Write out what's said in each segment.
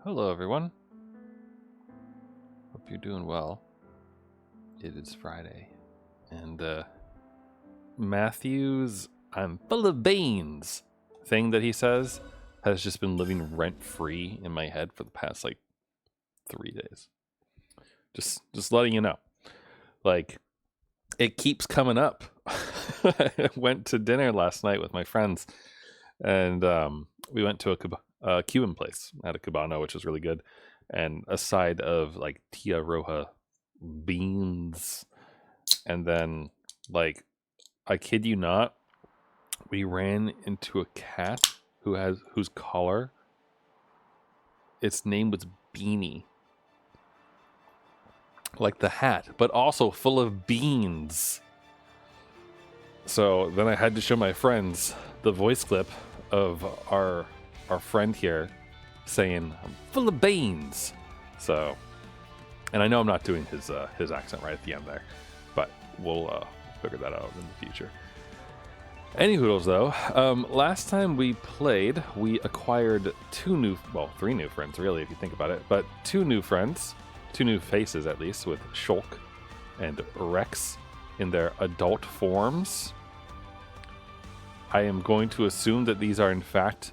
Hello, everyone. Hope you're doing well. It is Friday, and Matthew's "I'm full of beans" thing that he says has just been living rent-free in my head for the past, 3 days. Just letting you know. Like, it keeps coming up. I went to dinner last night with my friends, and we went to a Cuban place at a Cubano, which was really good, and a side of Tia Roja beans, and then I kid you not, we ran into a cat whose collar, its name was Beanie, like the hat, but also full of beans. So then I had to show my friends the voice clip of our friend here saying, "I'm full of beans." So, and I know I'm not doing his accent right at the end there, but we'll figure that out in the future. Any hoodles though, last time we played, we acquired three new friends really, if you think about it, but two new faces at least, with Shulk and Rex in their adult forms. I am going to assume that these are in fact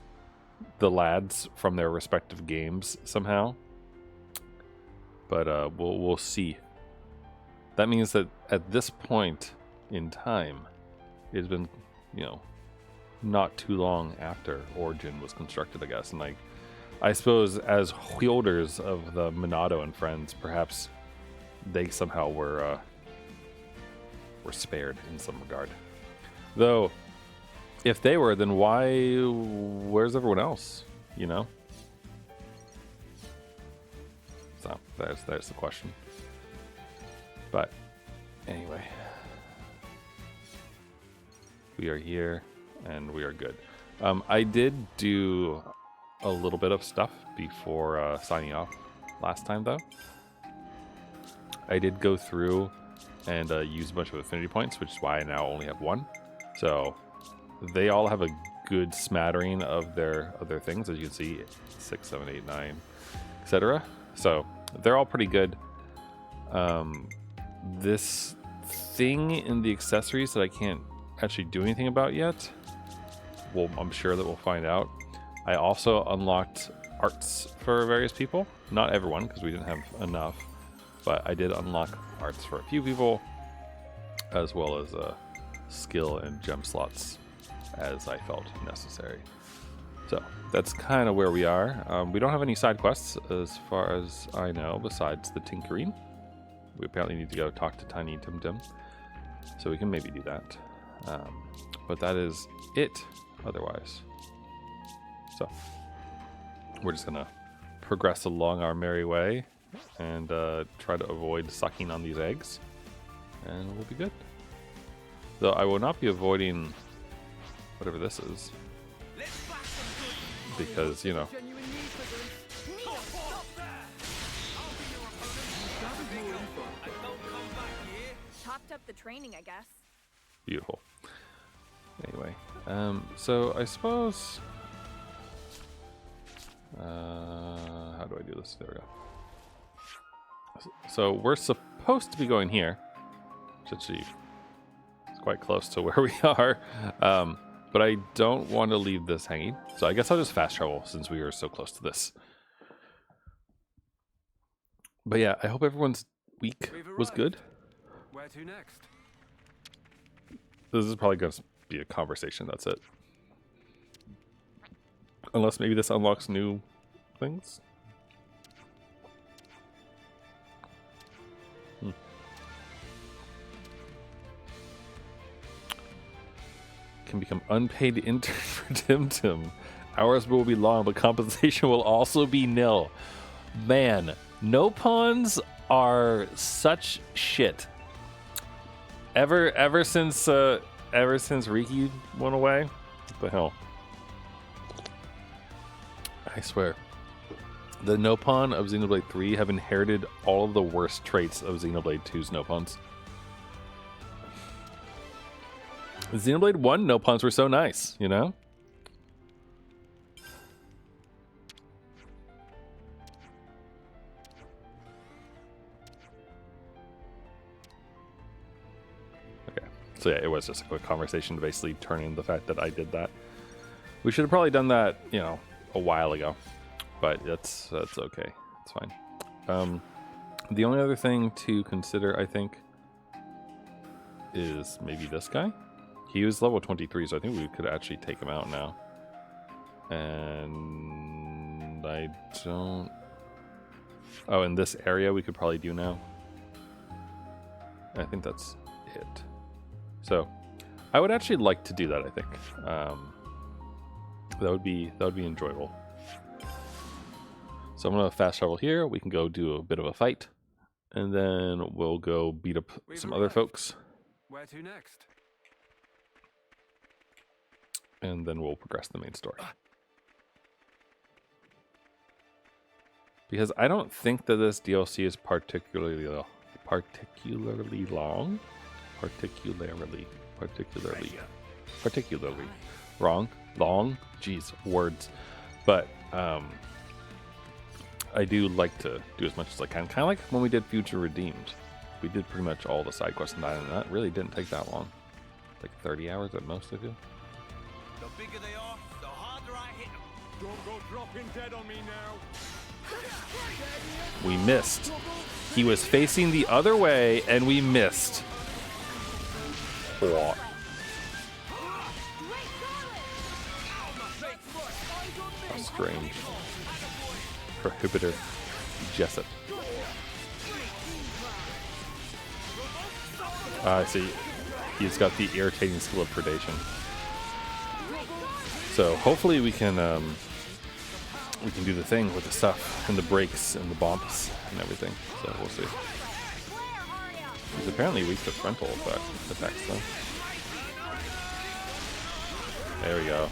the lads from their respective games somehow, but we'll see. That means that at this point in time, it's been, not too long after Origin was constructed, I guess, and I suppose as holders of the Monado and Friends, perhaps they somehow were spared in some regard. Though, if they were, then where's everyone else, So, there's the question. But, anyway. We are here, and we are good. I did do a little bit of stuff before signing off last time, though. I did go through and use a bunch of affinity points, which is why I now only have one. So they all have a good smattering of their things, as you can see, 6, 7, 8, 9, etc. So they're all pretty good. This thing in the accessories that I can't actually do anything about yet, well, I'm sure that we'll find out. I also unlocked arts for various people, not everyone because we didn't have enough, but I did unlock arts for a few people, as well as skill and gem slots as I felt necessary. So that's kind of where we are. We don't have any side quests as far as I know besides the tinkering. We apparently need to go talk to Tiny Tim Tim, so we can maybe do that. But that is it otherwise. So we're just gonna progress along our merry way and try to avoid sucking on these eggs, and we'll be good. Though I will not be avoiding whatever this is, because Topped up the training, I guess. Beautiful. Anyway, so I suppose, how do I do this? There we go. So we're supposed to be going here, which actually is quite close to where we are, but I don't want to leave this hanging, so I guess I'll just fast travel since we are so close to this. But yeah, I hope everyone's week was good. Where to next? This is probably going to be a conversation, that's it. Unless maybe this unlocks new things. Can become unpaid intern for Tim Tim. Hours will be long, but compensation will also be nil. Man, no pawns are such shit. Ever since Riki went away, what the hell? I swear, the no pawn of Xenoblade 3 have inherited all of the worst traits of Xenoblade 2's no pawns. Xenoblade 1 no pawns were so nice, So yeah, it was just a quick conversation, basically turning the fact that I did that. We should have probably done that, you know, a while ago, but that's okay. It's fine. The only other thing to consider, I think, is maybe this guy. He was level 23, so I think we could actually take him out now. And I don't... Oh, in this area we could probably do now. I think that's it. So, I would actually like to do that, I think. That would be enjoyable. So I'm going to fast travel here. We can go do a bit of a fight. And then we'll go beat up some other folks. Where to next? And then we'll progress the main story. Because I don't think that this DLC is particularly long. Particularly wrong. Long. Jeez, words. But I do like to do as much as I can. Kind of like when we did Future Redeemed. We did pretty much all the side quests and that really didn't take that long. Like 30 hours at most, I feel. The bigger they are, the harder I hit them. Don't go dropping dead on me now. We missed. He was facing the other way, and we missed. Oh. How strange. Prohibitor Jessup. I see. He's got the irritating skill of predation. So hopefully we can do the thing with the stuff and the brakes and the bumps and everything. So we'll see. He's apparently weak to frontal attacks though. There we go.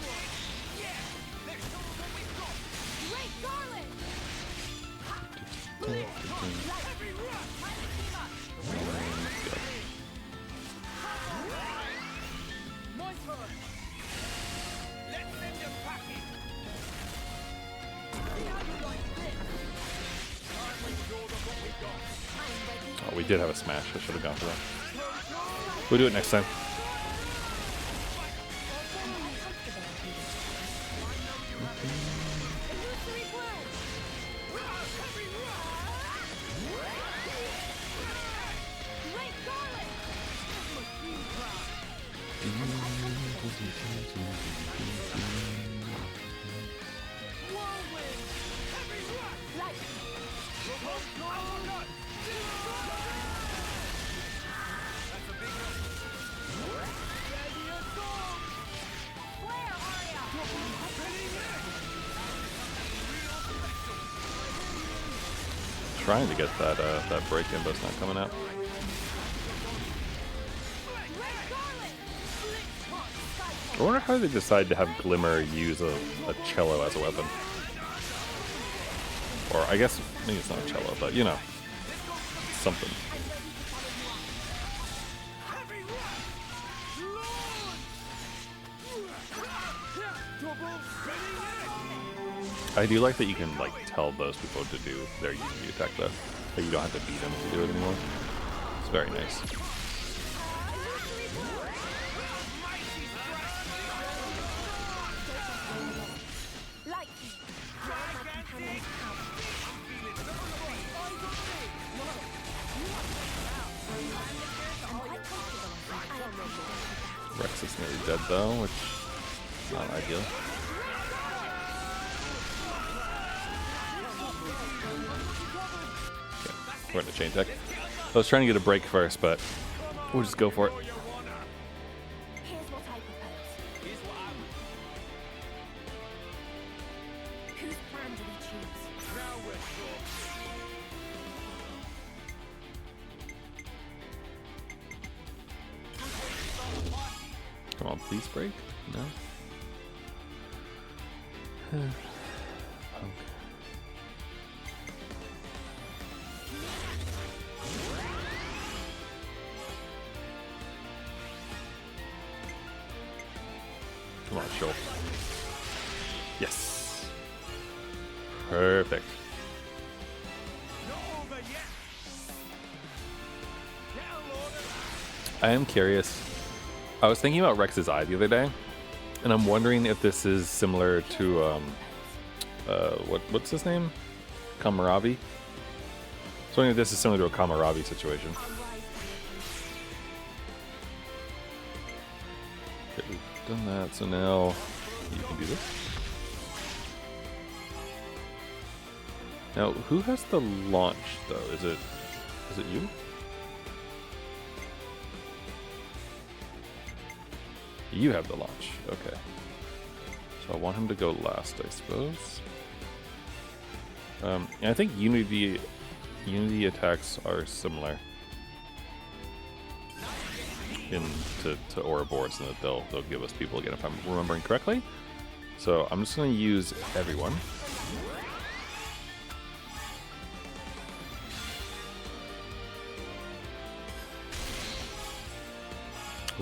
Oh, we did have a smash. I should have gone for that. We'll do it next time. Trying to get that break in, but it's not coming out. I wonder how they decide to have Glimmer use a cello as a weapon. Or I guess maybe it's not a cello, but you know, something. I do like that you can like tell those people to do their UV attack though. That you don't have to beat them to do it anymore. It's very nice. Rex is nearly dead though, which is not ideal. We're going to chain tech. I was trying to get a break first, but we'll just go for it. Here's what I propose. Whose plan do we choose? Come on, please break. No. Punk. Come on, show. Yes. Perfect. I am curious I was thinking about Rex's eye the other day, and I'm wondering if this is similar to what's his name? Kamaravi. So I wondering if this is similar to a Kamaravi situation. Okay, we've done that, so now you can do this. Now, who has the launch though? Is it you? You have the launch. Okay. So I want him to go last, I suppose. And I think Unity attacks are similar to Ouroboros, and that they'll give us people again if I'm remembering correctly. So I'm just going to use everyone.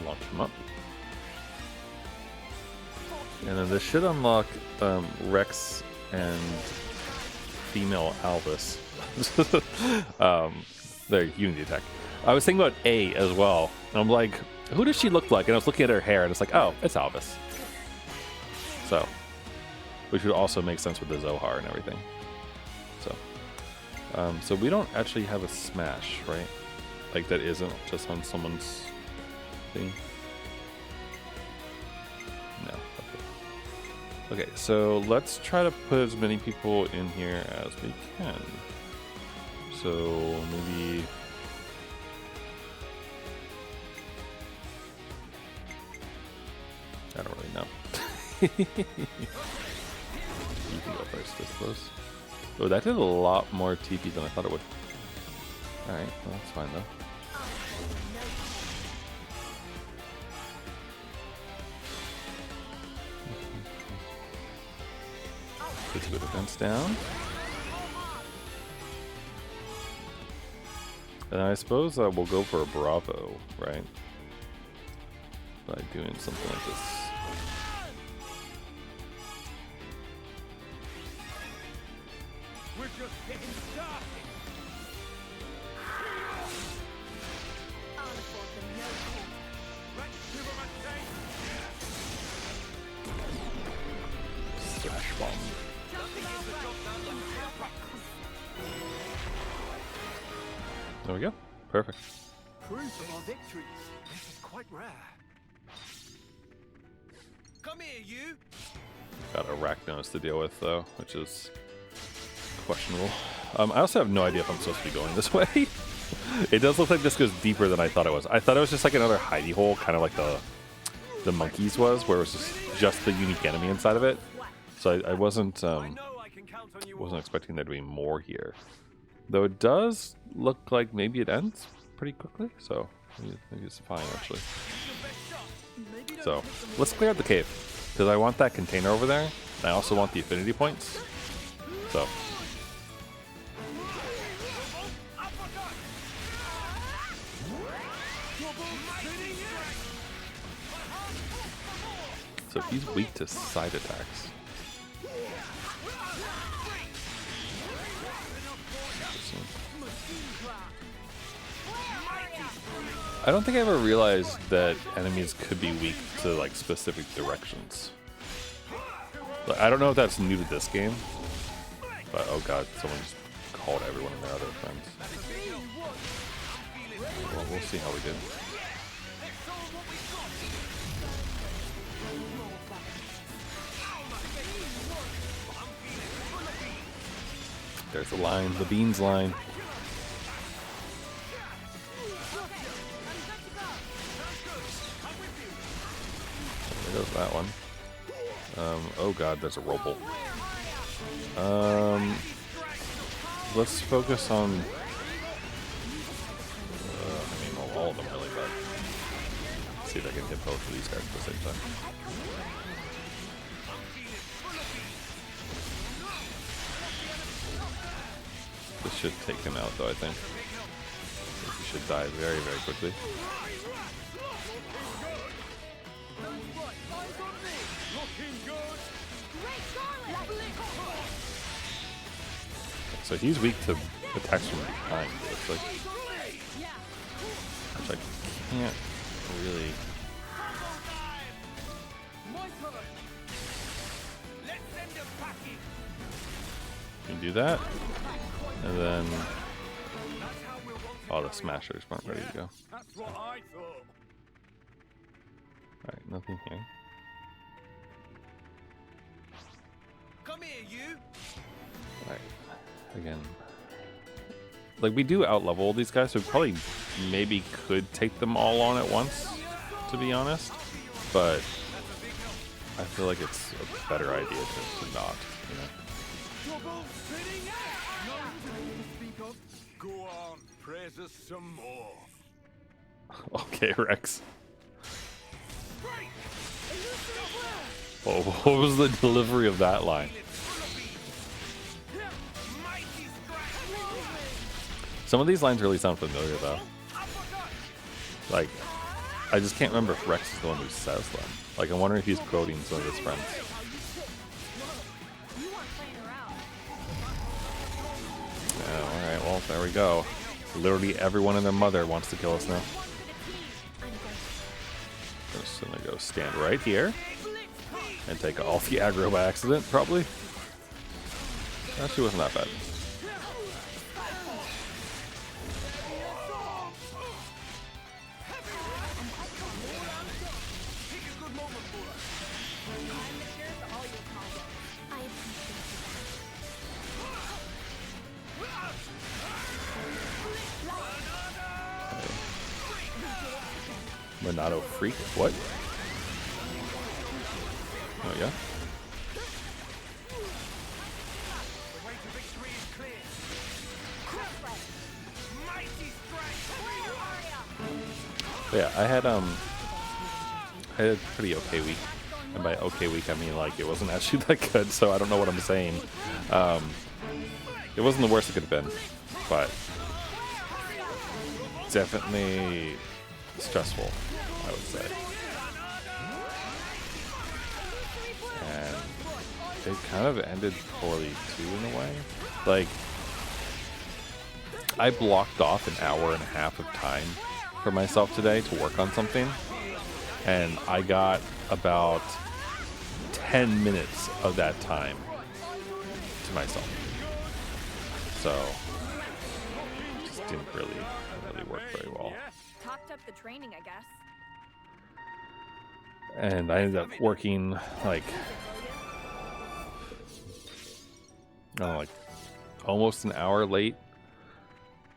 Launch them up. And then this should unlock Rex and female Albus. Their Unity attack. I was thinking about A as well. And I'm like, who does she look like? And I was looking at her hair and it's like, oh, it's Albus. So, which would also make sense with the Zohar and everything. So we don't actually have a smash, right? Like that isn't just on someone's thing. No. Okay, so let's try to put as many people in here as we can. So maybe I don't really know. You can go first, I suppose. Oh, that did a lot more TP than I thought it would. Alright, well, that's fine though. Gets a good defense down. And I suppose we'll go for a Bravo, right? By doing something like this. We're just getting started. Thrash bomb. There we go. Perfect. Proof of our victories. This is quite rare. Come here, you. Got Arachnos to deal with though, which is questionable. I also have no idea if I'm supposed to be going this way. It does look like this goes deeper than I thought it was. I thought it was just like another hidey hole, kind of like the monkeys was, where it was just the unique enemy inside of it. So I wasn't expecting there to be more here. Though it does look like maybe it ends pretty quickly, so maybe it's fine actually. So let's clear out the cave, because I want that container over there. And I also want the affinity points. So he's weak to side attacks. I don't think I ever realized that enemies could be weak to like specific directions. Like, I don't know if that's new to this game, but oh god, someone just called everyone and their other friends. Well, we'll see how we did. There's the line, the beans line. There goes that one. Oh god, there's a roble. Let's focus on I mean, well, all of them really, but let's see if I can hit both of these guys at the same time. This should take him out though, I think. He should die very, very quickly. So he's weak to attacks from behind, it looks like. Which I can't really Let's send a package. You can do that. And then, That's how we'll want to oh, the smashers weren't ready to go. That's what I thought. Alright, nothing here. Come here, you. Alright, again. Like, we do out-level these guys, so we probably maybe could take them all on at once, to be honest. But I feel like it's a better idea to not, you know. Trouble spinning out. Nothing to speak of. Go on, praise us some more. Okay, Rex. Great. Oh, what was the delivery of that line? Mighty strike. Some of these lines really sound familiar, though. Like, I just can't remember if Rex is the one who says them. Like, I'm wondering if he's quoting some of his friends. Oh, alright, well, there we go. Literally everyone and their mother wants to kill us now. Just gonna go stand right here and take all the aggro by accident, probably. Actually wasn't that bad. Monado freak? What? Oh yeah? The way to victory is clear. Mighty strike. But yeah, I had a pretty okay week. And by okay week I mean like it wasn't actually that good, so I don't know what I'm saying. It wasn't the worst it could have been, but definitely stressful, I would say. And it kind of ended poorly too in a way. Like, I blocked off an hour and a half of time for myself today to work on something, and I got about 10 minutes of that time to myself. So, it just didn't really work very well. Topped up the training, I guess. And I ended up working like, I don't know, like almost an hour late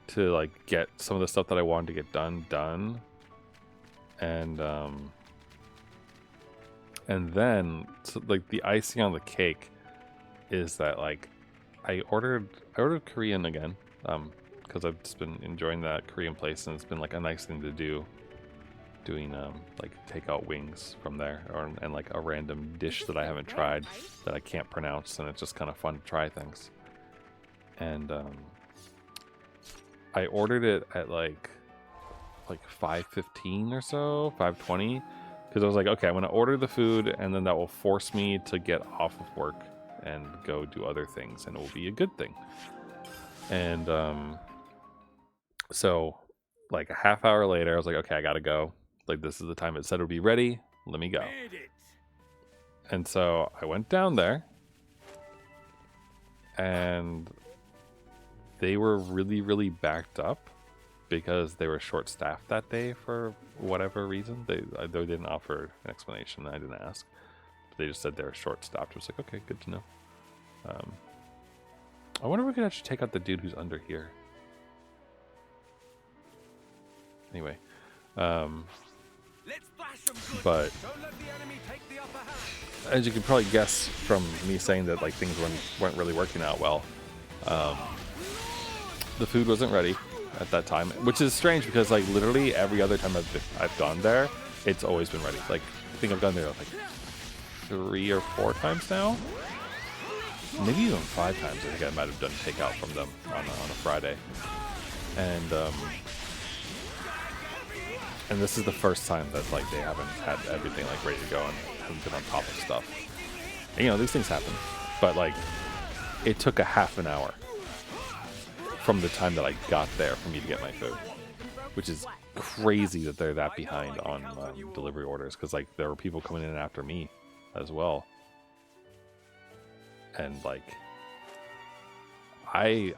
to like get some of the stuff that I wanted to get done. And then so, like the icing on the cake is that like I ordered Korean again, because I've just been enjoying that Korean place, and it's been like a nice thing to do, doing like takeout wings from there, and like a random dish that I haven't tried that I can't pronounce, and it's just kind of fun to try things. And I ordered it at like 5:15 or so, 5:20, because I was like, okay, I'm gonna order the food, and then that will force me to get off of work and go do other things, and it will be a good thing. And so like a half hour later, I was like, okay, I gotta go. Like, this is the time it said it would be ready. Let me go. And so I went down there, and they were really, really backed up because they were short-staffed that day for whatever reason. They didn't offer an explanation. I didn't ask. They just said they were short-staffed. I was like, okay, good to know. I wonder if we could actually take out the dude who's under here. Anyway, but as you can probably guess from me saying that like things weren't really working out well, the food wasn't ready at that time, which is strange because like literally every other time I've gone there, it's always been ready. Like I think I've gone there like 3 or 4 times now, maybe even 5 times. I think I might have done takeout from them on a Friday, and this is the first time that like they haven't had everything like ready to go and haven't been on top of stuff. And, you know, these things happen, but like it took a half an hour from the time that I got there for me to get my food, which is crazy that they're that behind on delivery orders, because like there were people coming in after me as well. And like, I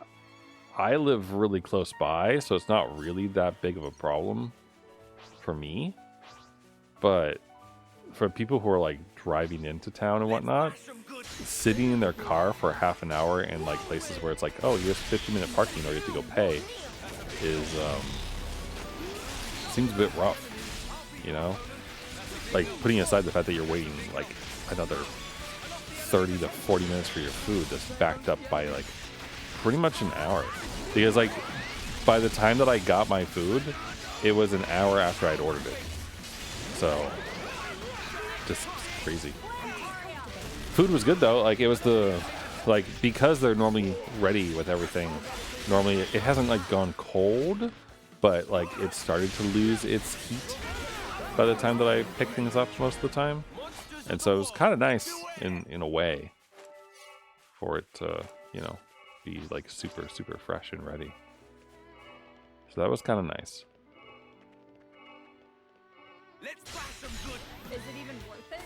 live really close by, so it's not really that big of a problem for me. But for people who are like driving into town and whatnot, sitting in their car for half an hour in like places where it's like, oh, you have 50-minute parking or you have to go pay, is seems a bit rough, you know? Like, putting aside the fact that you're waiting like another 30 to 40 minutes for your food that's backed up by like pretty much an hour. Because like by the time that I got my food, it was an hour after I'd ordered it. So just crazy. Food was good though. Like, it was like, because they're normally ready with everything, normally it hasn't like gone cold, but like it started to lose its heat by the time that I pick things up most of the time. And so it was kind of nice in a way for it to, you know, be like super, super fresh and ready. So that was kind of nice. Let's buy some good. Is it even worth it?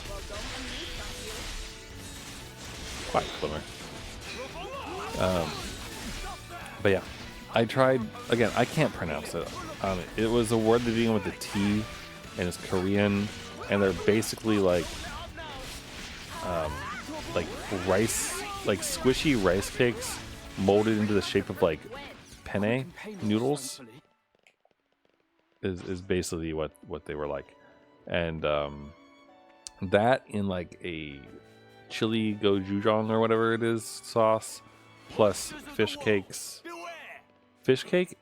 Well, don't let me stop you. Quiet, Glimmer. But yeah, I tried, again, I can't pronounce it. It was a word that began with a T, and it's Korean, and they're basically like rice, like squishy rice cakes molded into the shape of like penne noodles is basically what they were like. And that in like a chili gochujang or whatever it is sauce, plus fish cake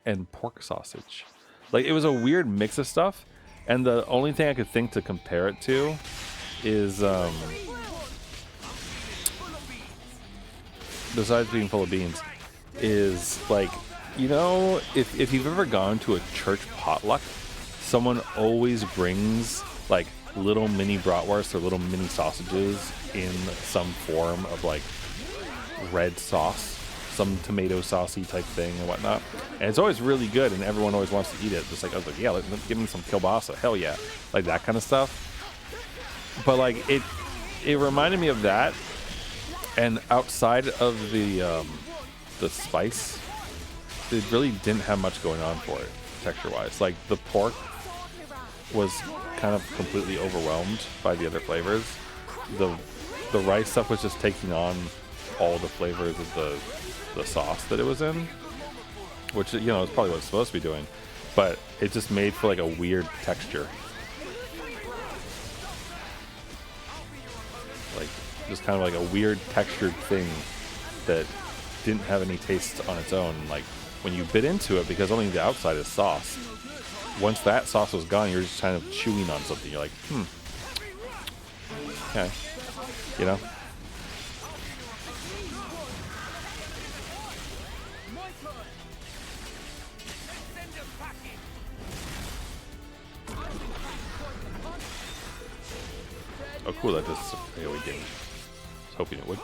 and pork sausage. Like, it was a weird mix of stuff, and the only thing I could think to compare it to is besides being full of beans, is like, you know, if you've ever gone to a church potluck, someone always brings like little mini bratwursts or little mini sausages in some form of like red sauce, some tomato saucy type thing and whatnot, and it's always really good, and everyone always wants to eat it. Just like, I was like, yeah, give me some kielbasa, hell yeah, like that kind of stuff. But like, it reminded me of that. And outside of the spice, it really didn't have much going on for it, texture-wise. Like, the pork was kind of completely overwhelmed by the other flavors. The rice stuff was just taking on all the flavors of the sauce that it was in, which, you know, is probably what it's supposed to be doing. But it just made for like a weird texture. Like, just kind of like a weird textured thing that didn't have any taste on its own. Like, when you bit into it, because only the outside is sauce, once that sauce was gone, you're just kind of chewing on something. You're like, okay, you know? Oh, cool, that does AoE damage. I was hoping it would.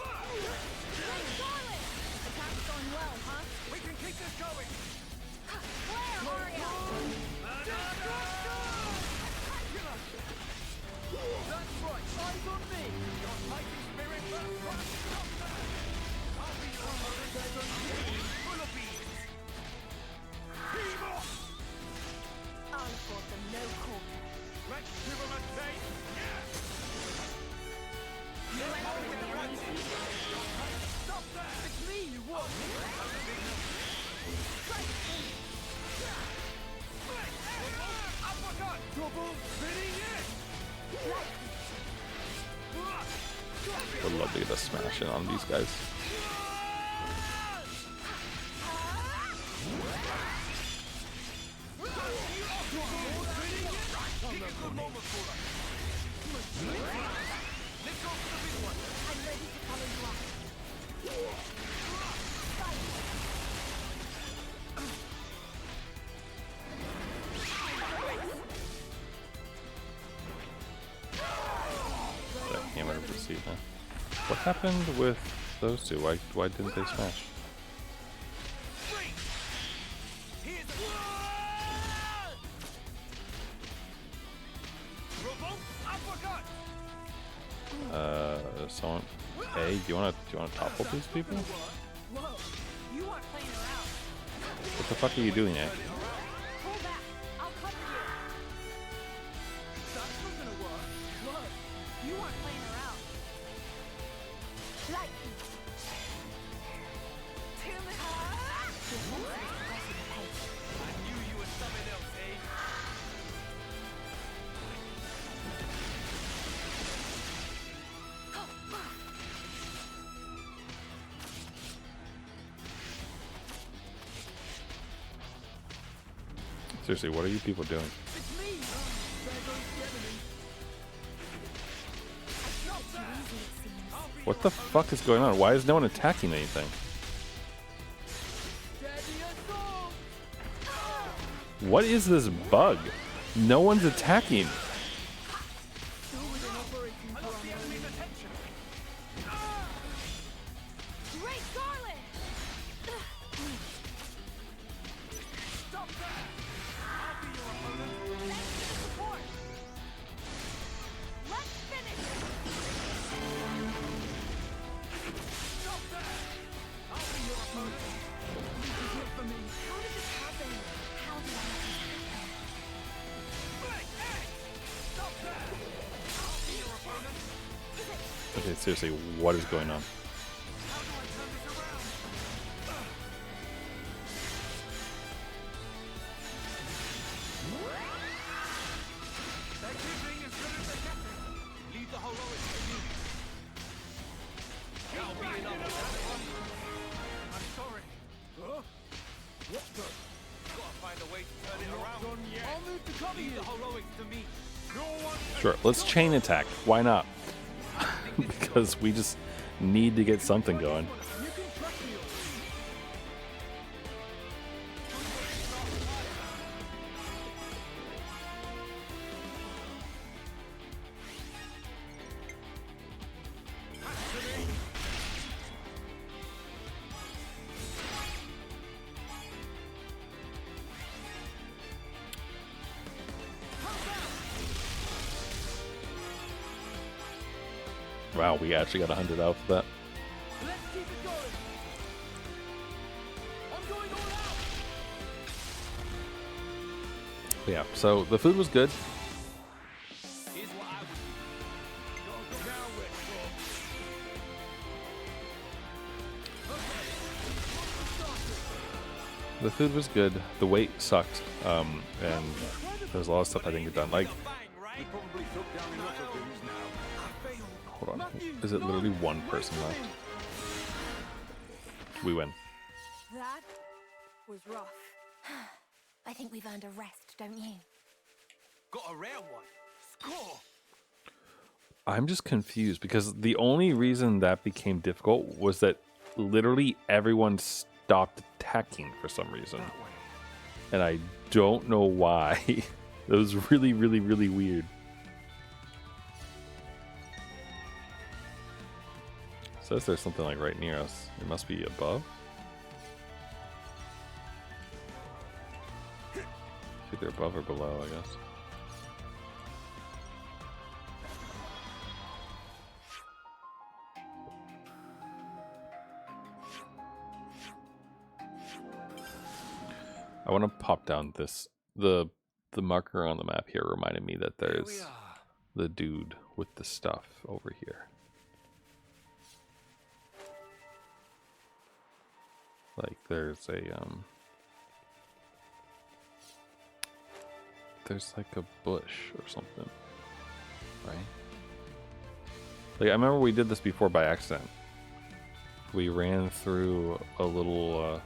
Would love to get a smash in on these guys. That hammer to proceed, huh? What happened with those two? Why didn't they smash? Someone. Hey, do you wanna topple these people? Whoa, you aren't playing around. What the fuck are you doing, eh? Pull back. I'll cover you. That's not gonna work. Whoa, you aren't playing around. Like. I knew you were something else, eh? Seriously, what are you people doing? It's me! There goes the enemy. What the fuck is going on? Why is no one attacking anything? What is this bug? No one's attacking. Great Scarlet! Stop that! I'll be your opponent. Thanks for the support. Let's finish. Stop that! I'll be your opponent. This is it for me. How did this happen? How did I let this happen? Hey, hey! Stop that! I'll be your opponent. Okay, seriously, what is going on? How do I turn this around? They're keeping as good as they get it. Leave the heroics to me. That'll be enough of that one. I'm sorry. Huh? What the? Gotta find a way to turn it around. I'll move to cover you. Leave the heroics to me. No one. Sure, let's chain attack. Why not? Because we just need to get something going. You can trust me. Wow, we actually got 100 out for that. Let's keep it going. I'm going all out. But yeah, so the food was good. Here's what I would do. Go down with it. The food was good. The wait sucked. And there was a lot of stuff I didn't get done. Like, We probably took down enough of things now. I failed. hold on. Is it literally one person left? We win. That was rough. I think we've earned a rest, don't you? Got a rare one. Score. I'm just confused because the only reason that became difficult was that literally everyone stopped attacking for some reason. And I don't know why. It was really, really, really weird. Says there's something like right near us. It must be above. It's either above or below, I guess. I want to pop down this. The marker on the map here reminded me that there's the dude with the stuff over here. Like there's a there's like a bush or something, right? Like I remember we did this before by accident. We ran through a little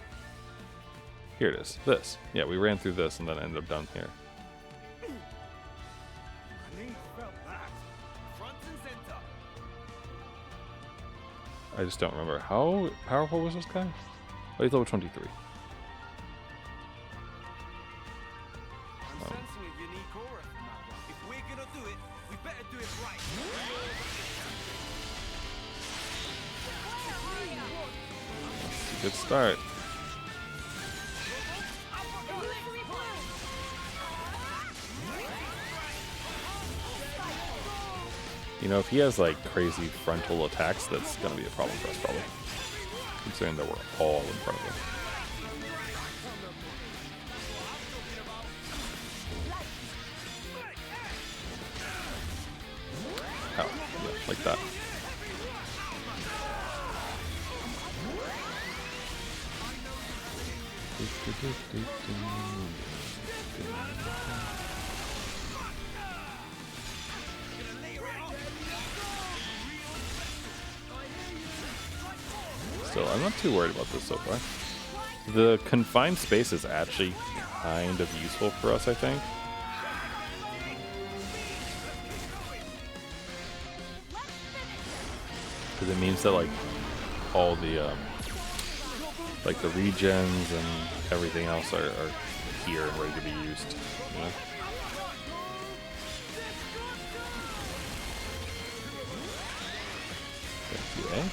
here it is. This. Yeah, we ran through this and then ended up down here. My knees felt that. Front and center. I just don't remember. How powerful was this guy? Oh, he's level 23. I'm sensing a unique aura from that one. If we're gonna do it, we better do it right. It's a good start. You know, if he has like crazy frontal attacks, that's gonna be a problem for us probably. Considering that we're all in front of him. Oh, yeah, like that. Still, I'm not too worried about this so far. The confined space is actually kind of useful for us, I think. Because it means that, like, all the, like, the regens and everything else are here and ready to be used, you know? Thank you, eh?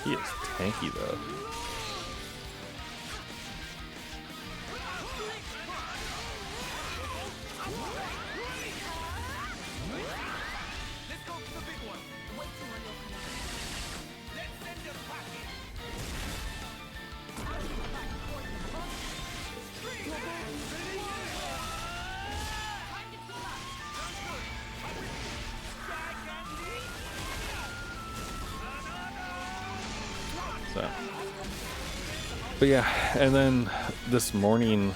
He is tanky though. So, but yeah, and then this morning,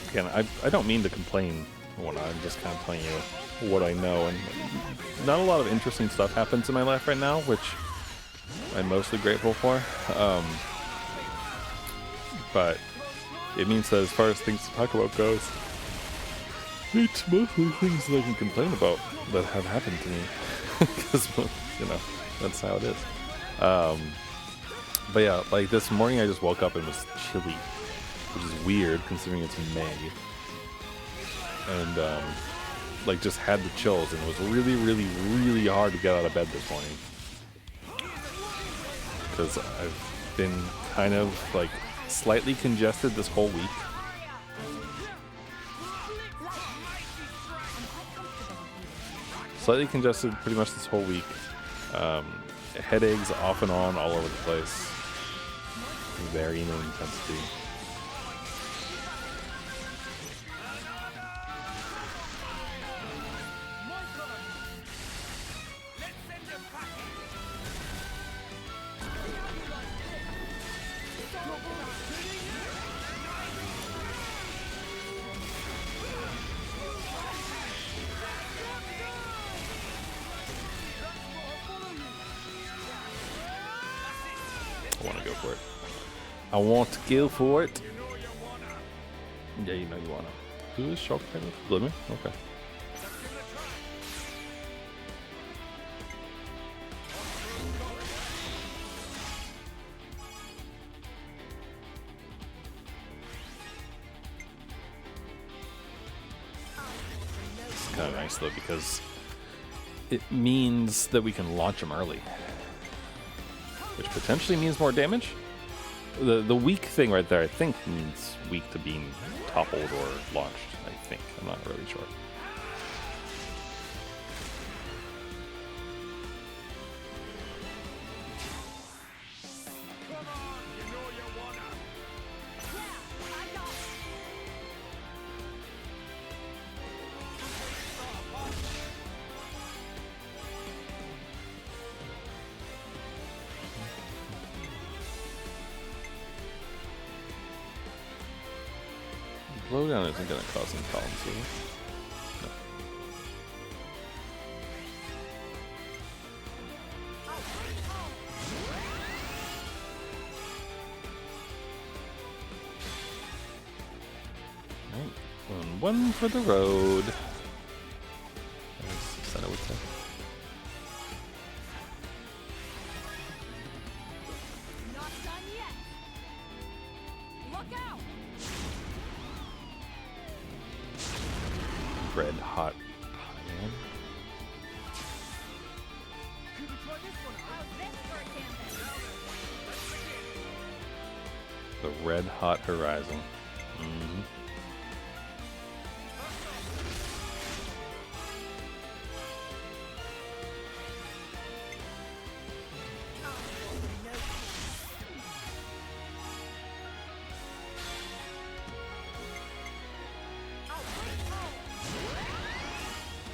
again, I don't mean to complain when I'm just kind of telling you what I know, and not a lot of interesting stuff happens in my life right now, which I'm mostly grateful for. But it means that as far as things to talk about goes, it's mostly things that I can complain about that have happened to me, because, you know, that's how it is. But yeah, like this morning I just woke up and it was chilly, which is weird considering it's May. And like just had the chills, and it was really, really, really hard to get out of bed this morning. Because I've been kind of like slightly congested this whole week. Slightly congested pretty much this whole week. Headaches off and on all over the place. Varying in intensity. I want to go for it. I want to go for it. Yeah, you know you wanna. Who is Shock Tiger? Glimmer? Okay. It's kind of nice though, because it means that we can launch them early, which potentially means more damage. The weak thing right there, I think, means weak to being toppled or launched. I think. I'm not really sure. Blowdown isn't going to cause any problems, is it? No. Right. One for the road. As I would say. Not done yet. Red hot pan. The red hot horizon. Mm-hmm.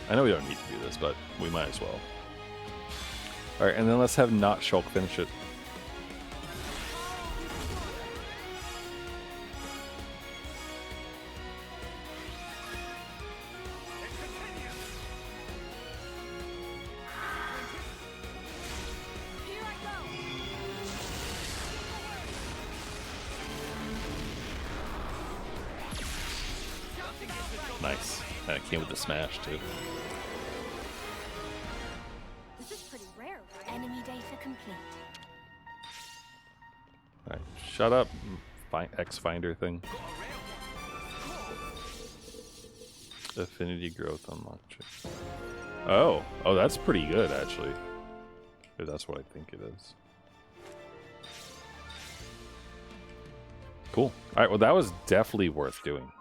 I know we don't need to do this, but we might as well. Alright, and then let's have not Shulk finish it. Nice. And it came with the smash, too. This is pretty rare, right? Enemy data complete. Alright, shut up, X Finder thing. Affinity growth unlocked. Oh, that's pretty good, actually. If that's what I think it is. Cool. Alright, well, that was definitely worth doing.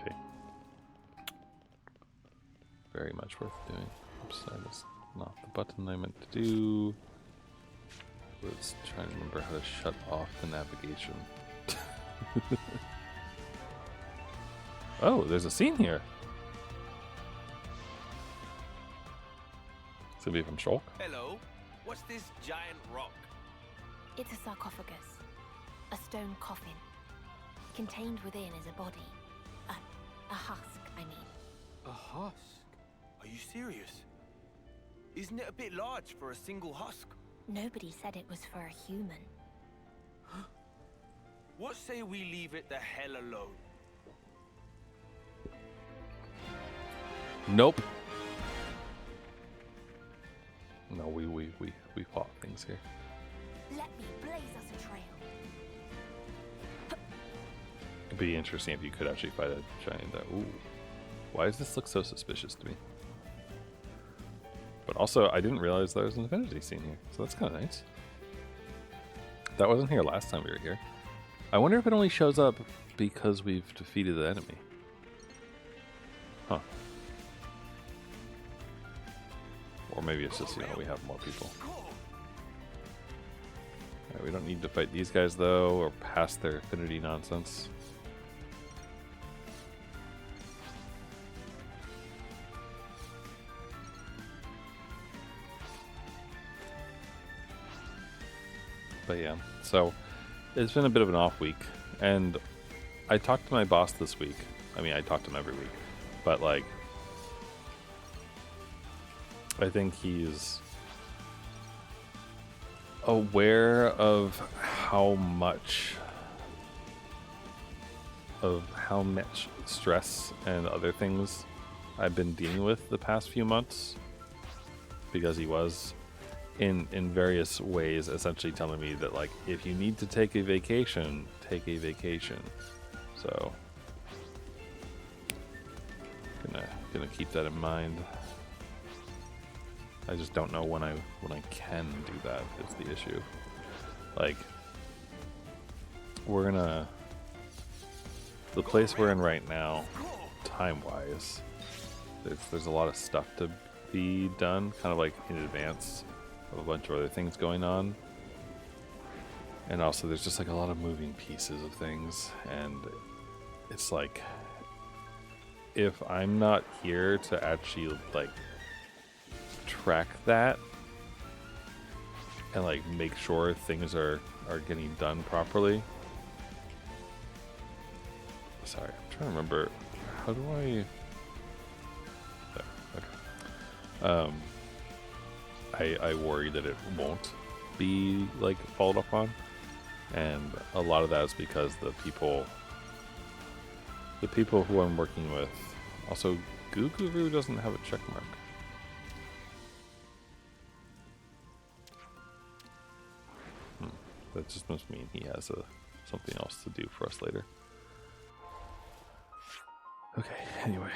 Okay. Very much worth doing. Oops, that is not the button I meant to do. Let's try and remember how to shut off the navigation. Oh, there's a scene here. It's gonna be from Shulk. Hello. What's this giant rock? It's a sarcophagus. A stone coffin. Contained within is a body. A husk, I mean. A husk? Are you serious? Isn't it a bit large for a single husk? Nobody said it was for a human. What say we leave it the hell alone? Nope. No, we fought things here. Let me blaze us a trail. It'd be interesting if you could actually fight a giant. Ooh, why does this look so suspicious to me? But also, I didn't realize there was an affinity scene here, so that's kind of nice. That wasn't here last time we were here. I wonder if it only shows up because we've defeated the enemy. Huh. Or maybe it's just, we have more people. Right, we don't need to fight these guys, though, or pass their affinity nonsense. But yeah, so it's been a bit of an off week, and I talked to my boss this week. I mean, I talk to him every week, but like, I think he's aware of how much stress and other things I've been dealing with the past few months, because he was in various ways essentially telling me that, like, if you need to take a vacation, take a vacation. So gonna keep that in mind. I just don't know when I can do that is the issue. Like, the place we're in right now, time wise, there's a lot of stuff to be done, kind of like in advance of a bunch of other things going on. And also there's just like a lot of moving pieces of things, and it's like, if I'm not here to actually like track that and like make sure things are getting done properly. Sorry, I'm trying to remember, how do I... There, okay. I worry that it won't be like followed up on, and a lot of that is because the people who I'm working with, also Guguru doesn't have a check mark. That just must mean he has something else to do for us later. Okay, anyway,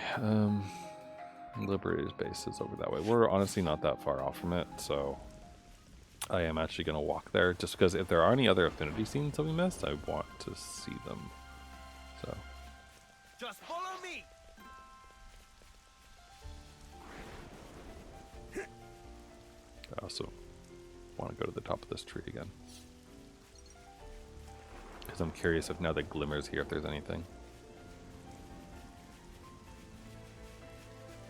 Liberator's base is over that way. We're honestly not that far off from it, so I am actually going to walk there, just because if there are any other affinity scenes that we missed, I want to see them. So Just follow me. I also want to go to the top of this tree again, because I'm curious if now that Glimmer's here, if there's anything.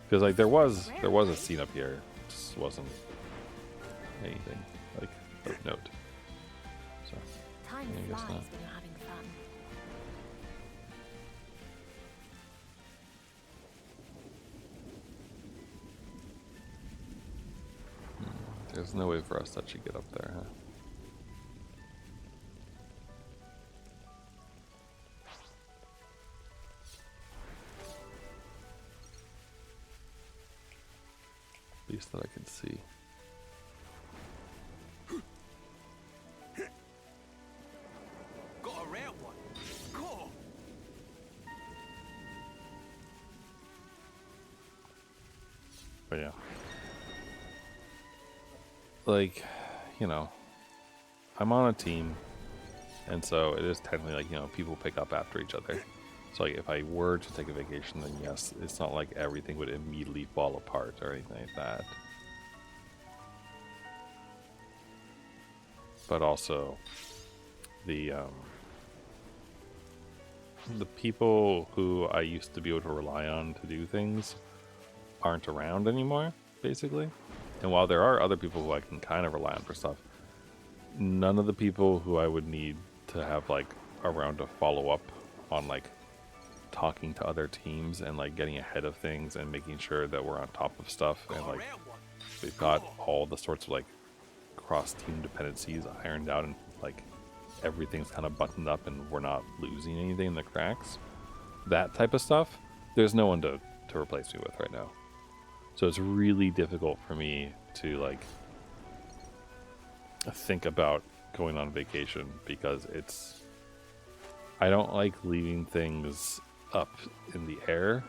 Because like there was a scene up here, it just wasn't anything like of note. So Time I guess flies not. when you're having fun. There's no way for us to actually get up there, huh? At least that I can see. Got a rare one. Cool. But yeah. Like, you know, I'm on a team, and so it is technically like, you know, people pick up after each other. So like, if I were to take a vacation, then yes, it's not like everything would immediately fall apart or anything like that. But also, the people who I used to be able to rely on to do things aren't around anymore, basically. And while there are other people who I can kind of rely on for stuff, none of the people who I would need to have like around to follow up on like talking to other teams and like getting ahead of things and making sure that we're on top of stuff, and like we've got all the sorts of like cross team dependencies ironed out, and like everything's kind of buttoned up and we're not losing anything in the cracks. That type of stuff, there's no one to replace me with right now. So it's really difficult for me to like think about going on vacation, because I don't like leaving things up in the air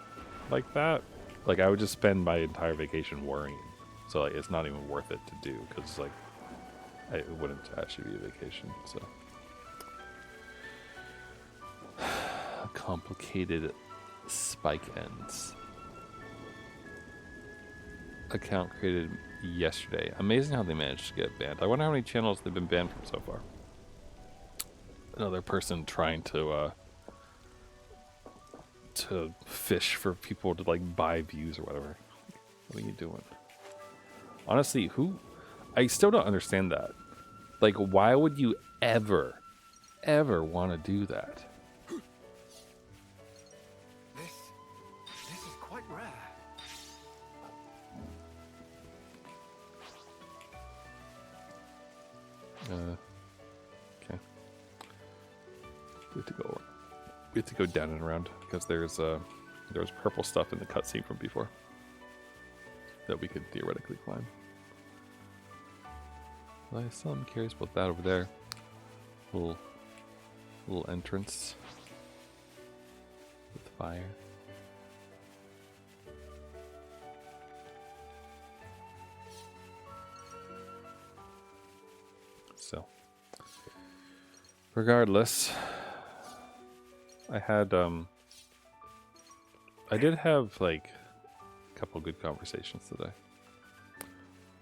like that. Like I would just spend my entire vacation worrying. So like it's not even worth it to do, because like it wouldn't actually be a vacation. So complicated spike ends. Account created yesterday. Amazing how they managed to get banned. I wonder how many channels they've been banned from so far. Another person trying to fish for people to like buy views or whatever. What are you doing? Honestly, I still don't understand that. Like, why would you ever want to do that? This is quite rare. Okay. We have to go down and around, because there was purple stuff in the cutscene from before that we could theoretically climb. I still am curious about that over there. Little entrance with fire. So, regardless, I did have like a couple good conversations today.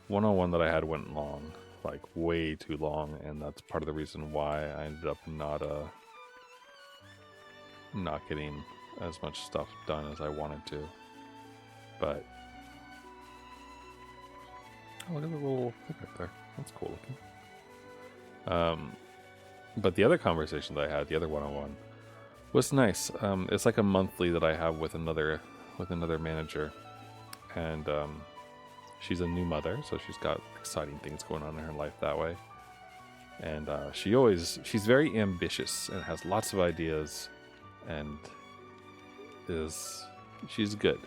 One-on-one that I had went long, like way too long, and that's part of the reason why I ended up not getting as much stuff done as I wanted to. But oh, look at the little thing right there. That's cool looking. But the other conversation that I had, the other one-on-one, was nice. It's like a monthly that I have with another manager, and she's a new mother, so she's got exciting things going on in her life that way. And she's very ambitious and has lots of ideas, and she's good.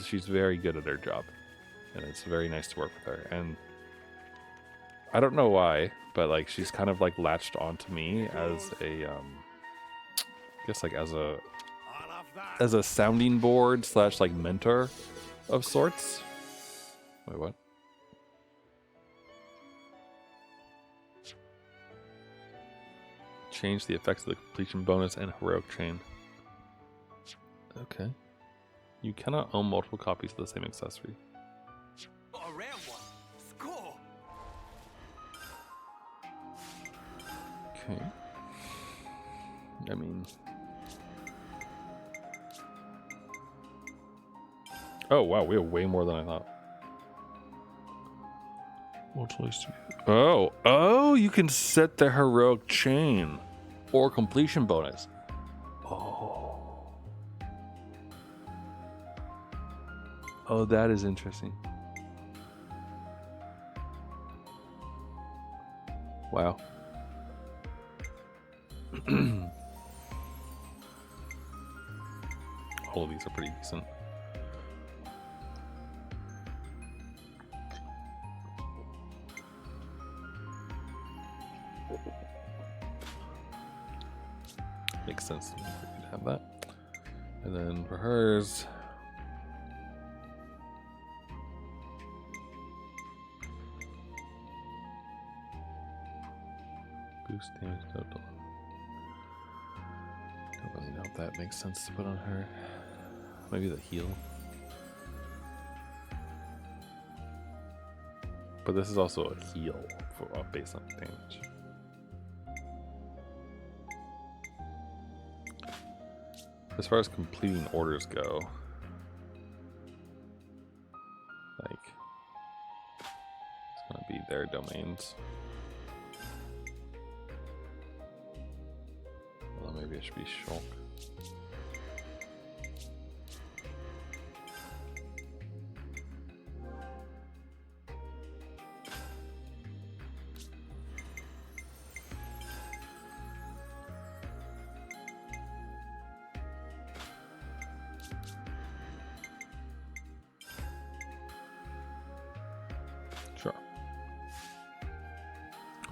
She's very good at her job, and it's very nice to work with her. And I don't know why, but like she's kind of like latched onto me as a I guess like as I'll have that. a sounding board slash like mentor of sorts. Wait, what? Change the effects of the completion bonus and heroic chain. Okay. You cannot own multiple copies of the same accessory. Got a rare one. Score. Okay. I mean... Oh, wow, we have way more than I thought. Oh, you can set the heroic chain or completion bonus. Oh, that is interesting. Wow. All of these are pretty decent. Makes sense to me if we could have that. And then for hers, boost damage total. Don't really know if that makes sense to put on her. Maybe the heal. But this is also a heal for based on damage. As far as completing orders go, like it's gonna be their domains. Well, maybe it should be Shulk. Sure.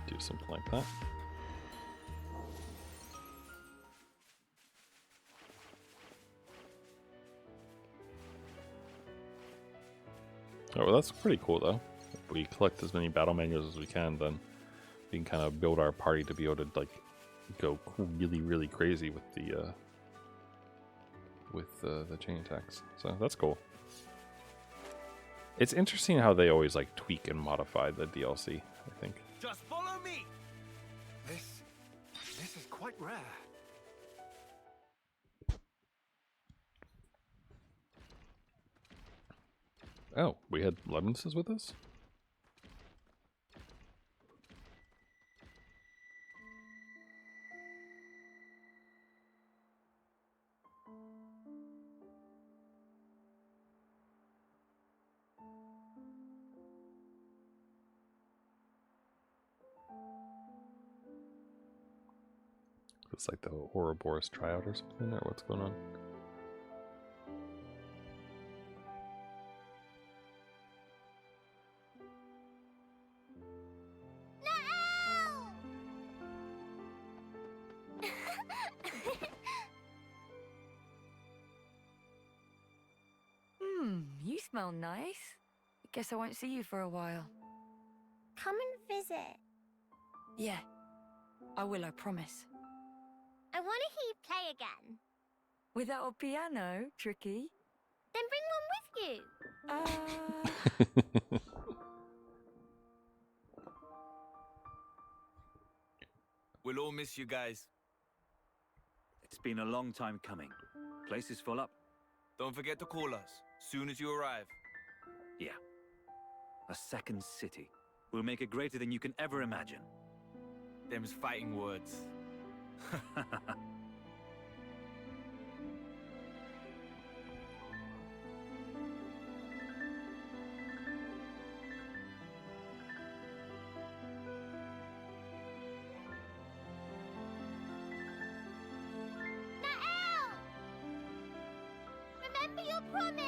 Do something like that. Oh, well, that's pretty cool, though. If we collect as many battle manuals as we can, then we can kind of build our party to be able to like go really, really crazy with the chain attacks. So that's cool. It's interesting how they always like tweak and modify the DLC, I think. Just follow me. This is quite rare. Oh, we had Levinses with us? It's like the Ouroboros tryout or something, or what's going on? You smell nice. Guess I won't see you for a while. Come and visit. Yeah, I will, I promise. I want to hear you play again. Without a piano, Tricky? Then bring one with you. We'll all miss you guys. It's been a long time coming. Place is full up. Don't forget to call us soon as you arrive. Yeah. A second city. We'll make it greater than you can ever imagine. Them's fighting words. Nael! Remember your promise!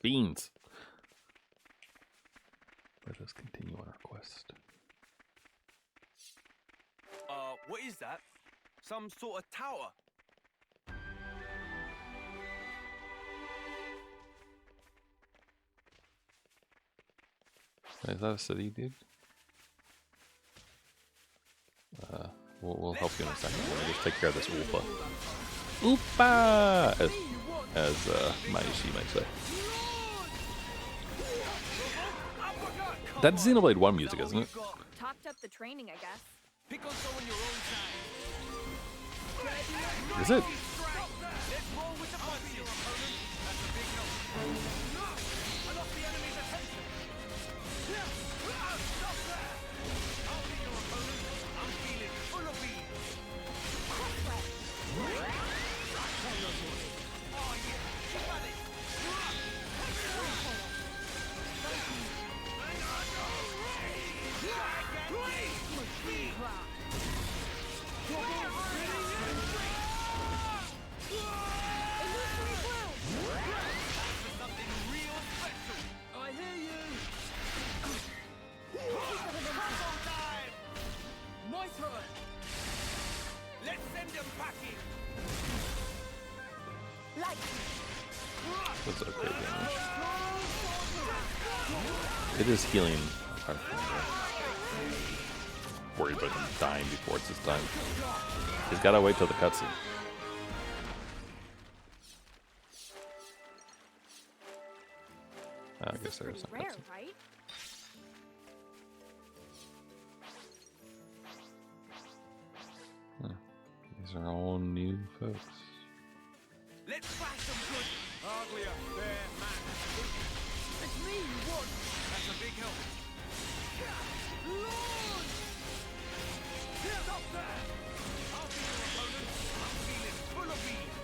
Beans. Let us continue on our quest. What is that? Some sort of tower? Is that a city, dude? We'll help you in a second. Let me just take care of this Oopa. Oopa! As Maishi might say. That's Xenoblade 1 music, isn't it? Topped up the training, I guess. Pick on someone your own side. Is it? Let's roll with the punches. That's a big help. No! I lost the enemy's attention. Stop there! I'll be your opponent. I'm feeling full of beans. Oh yeah, keep at it. Let's send them packing. That's okay damage. It is healing. Worried about him dying before it's his time. He's gotta wait till the cutscene. I guess there's some Rare, cutscene. right? These are all new folks. Let's bash them good. Hardly a fair match. It's me you want. That's a big help. Lord! Stop there! I'll be your opponent. I'm feeling full of beans.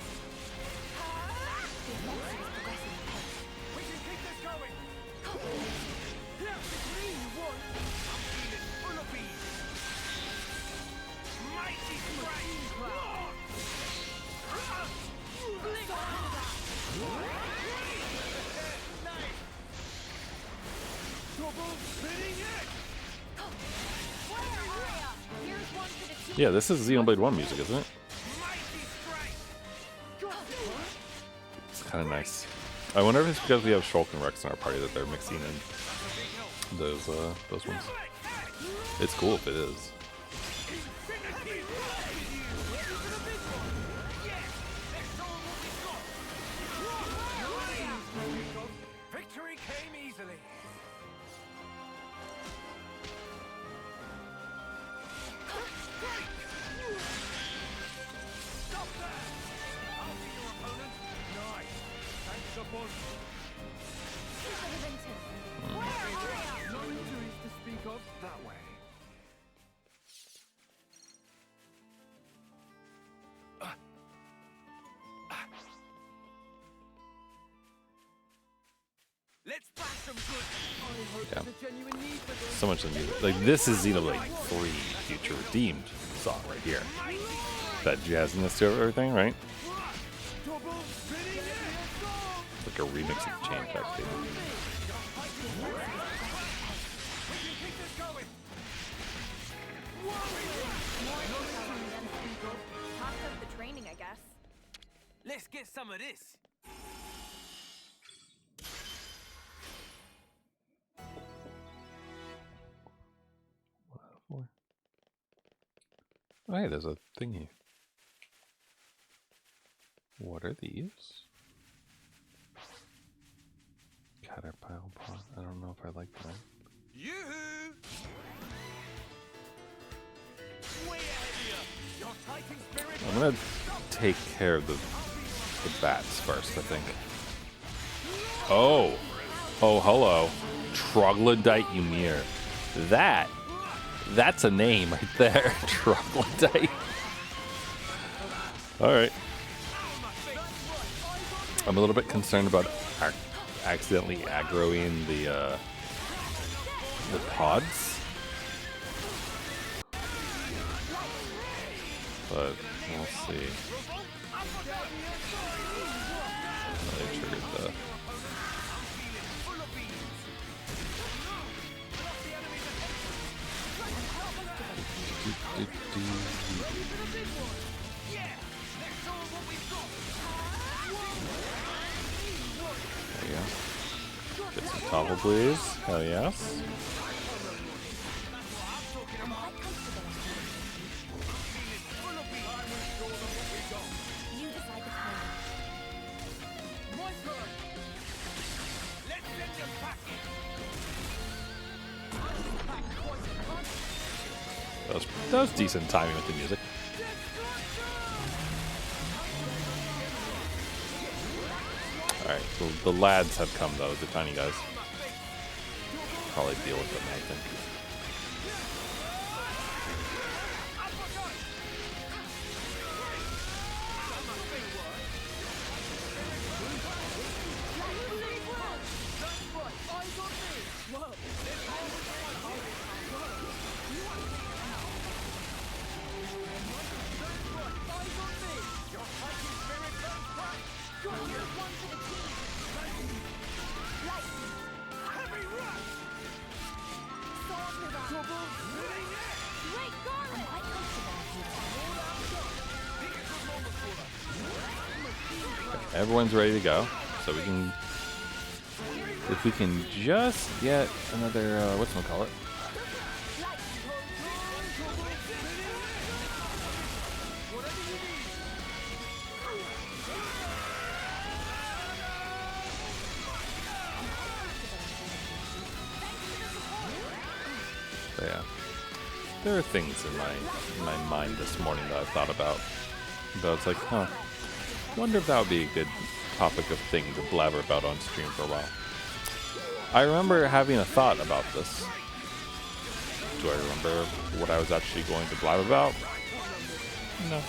We can keep this going. It's me you want. I'm feeling full of beans. Mighty strike! Lord! Yeah, this is Xenoblade 1 music, isn't it? It's kind of nice. I wonder if it's because we have Shulk and Rex in our party that they're mixing in those ones. It's cool if it is. Victory came easily. Stop there! I'll be your opponent. Nice. Thanks a bunch. No injuries to speak of that way. Let's bash them good. Yeah. There's a genuine need for this. So much of the music. Like, this is Xenoblade 3 Future Redeemed song right here. That jazziness to everything, right? Like a remix of the Chain Effect, dude. Topped up the training, I guess. Let's get some of this. Oh, hey, there's a thing here. What are these? Caterpillar pot. I don't know if I like that. Yoo-hoo! Way ahead of you. Your fighting spirit. I'm gonna take care of the bats first, I think. Oh! Oh, hello. Troglodyte Ymir. That's a name right there. Troglodyte. Alright. I'm a little bit concerned about accidentally aggroing the pods. But we'll see. They triggered the There you go. Get some topple, please. Hell yes. You decide the timing. That was decent timing with the music. Alright, so the lads have come though, the tiny guys. Probably deal with them, I think. Everyone's ready to go, so we can, if we can just get another, whatchamacallit? So yeah, there are things in my mind this morning that I've thought about. But I was like, huh. Wonder if that would be a good topic of thing to blabber about on stream for a while. I remember having a thought about this. Do I remember what I was actually going to blab about? No.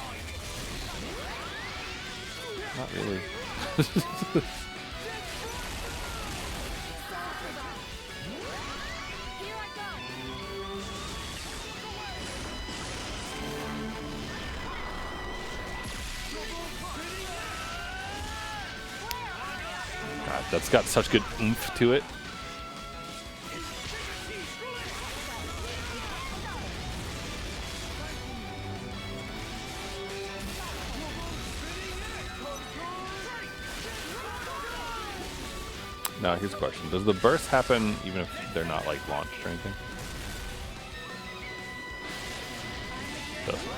Not really. That's got such good oomph to it. Now, here's a question. Does the burst happen even if they're not, like, launched or anything? Doesn't.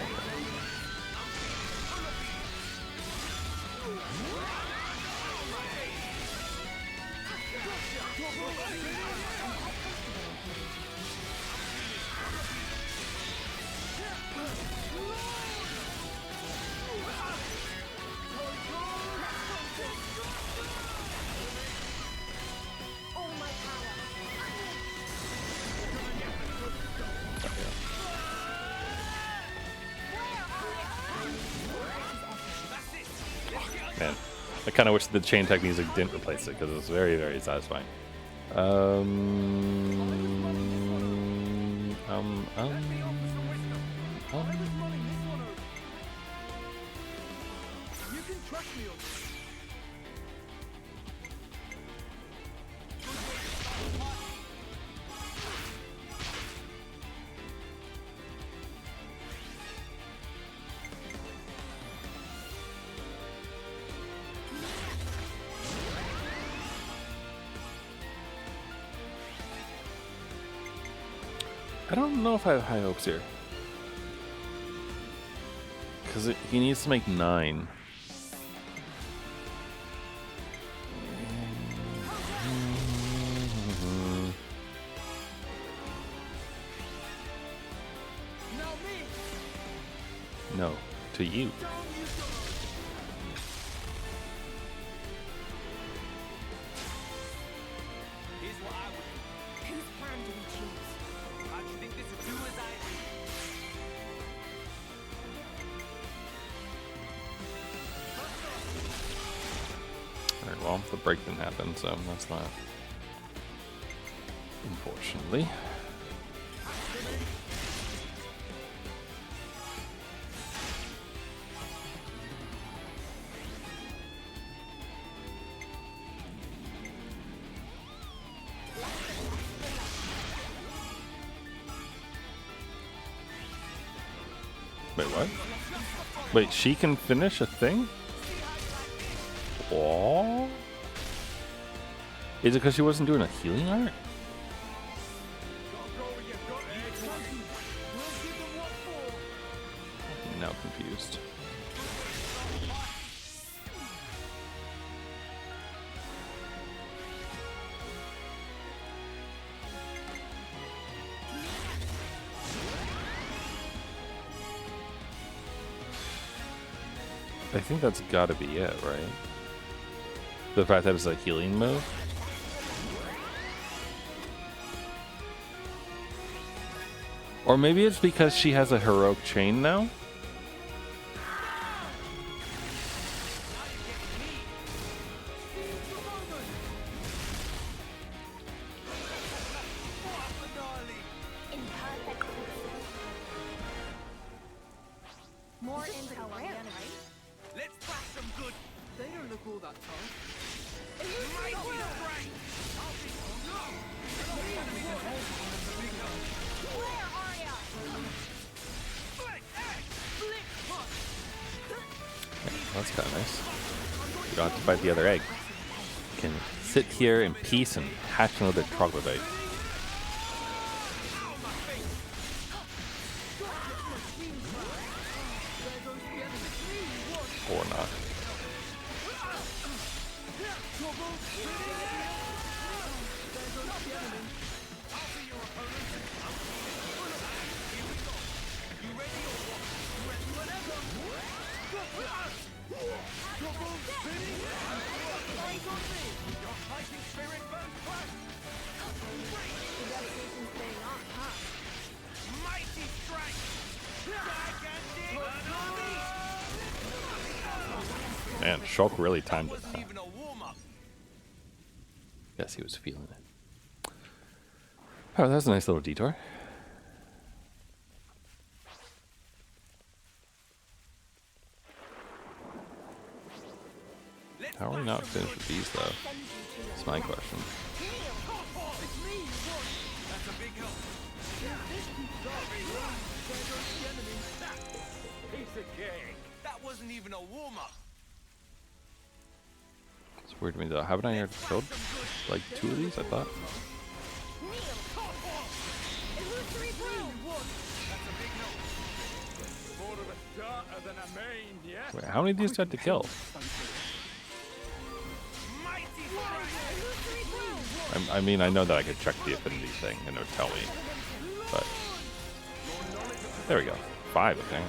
Man, I kind of wish the chain tech music didn't replace it because it was very, very satisfying. I don't know if I have high hopes here. Because he needs to make 9. No, to you. Well, the break didn't happen, so that's not, unfortunately. Wait, what? Wait, she can finish a thing? Oh. Is it because she wasn't doing a healing art? I'm now confused. I think that's gotta be it, right? The fact that it's a healing move? Or maybe it's because she has a heroic chain now? More intel on the enemy. Let's bash some good. They don't look all that tough. Mighty strike. Where are ya? That's kind of nice. You don't have to fight the other egg. You can sit here in peace and hatch another troglodyte. Or not. Man, Shulk really timed it. Huh? Even a warm-up. Yes, he was feeling it. Oh, that was a nice little detour. How are we not finished with these, though? That's my question. That's a big help. Piece of cake. That wasn't even a warm-up. It's weird to me, though. Haven't I already killed, like, 2 of these, I thought? Wait, how many of these do I have to kill? I mean, I know that I could check the affinity thing and it would tell me, but there we go. 5, okay.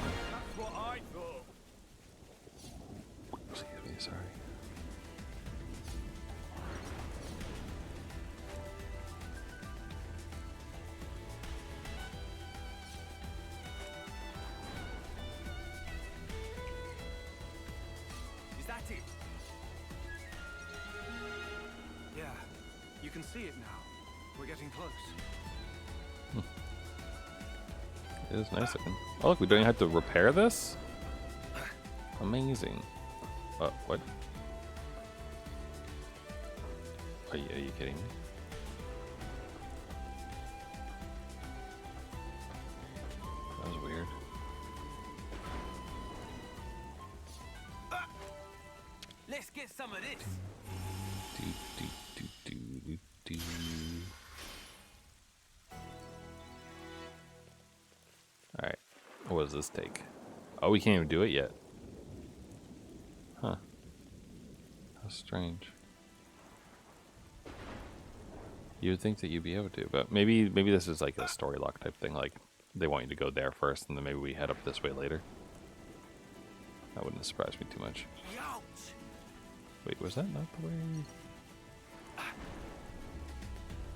Excuse me, sorry. Is that it? Yeah, you can see it now. We're getting close. It is nice looking. Oh look, we don't even have to repair this? Amazing. What? Are you kidding me? That was weird. Let's get some of this. Do. Alright. What does this take? Oh, we can't even do it yet. Huh. How strange. You would think that you'd be able to, but maybe this is like a story lock type thing, like they want you to go there first and then maybe we head up this way later. That wouldn't surprise me too much. Wait, was that not the way?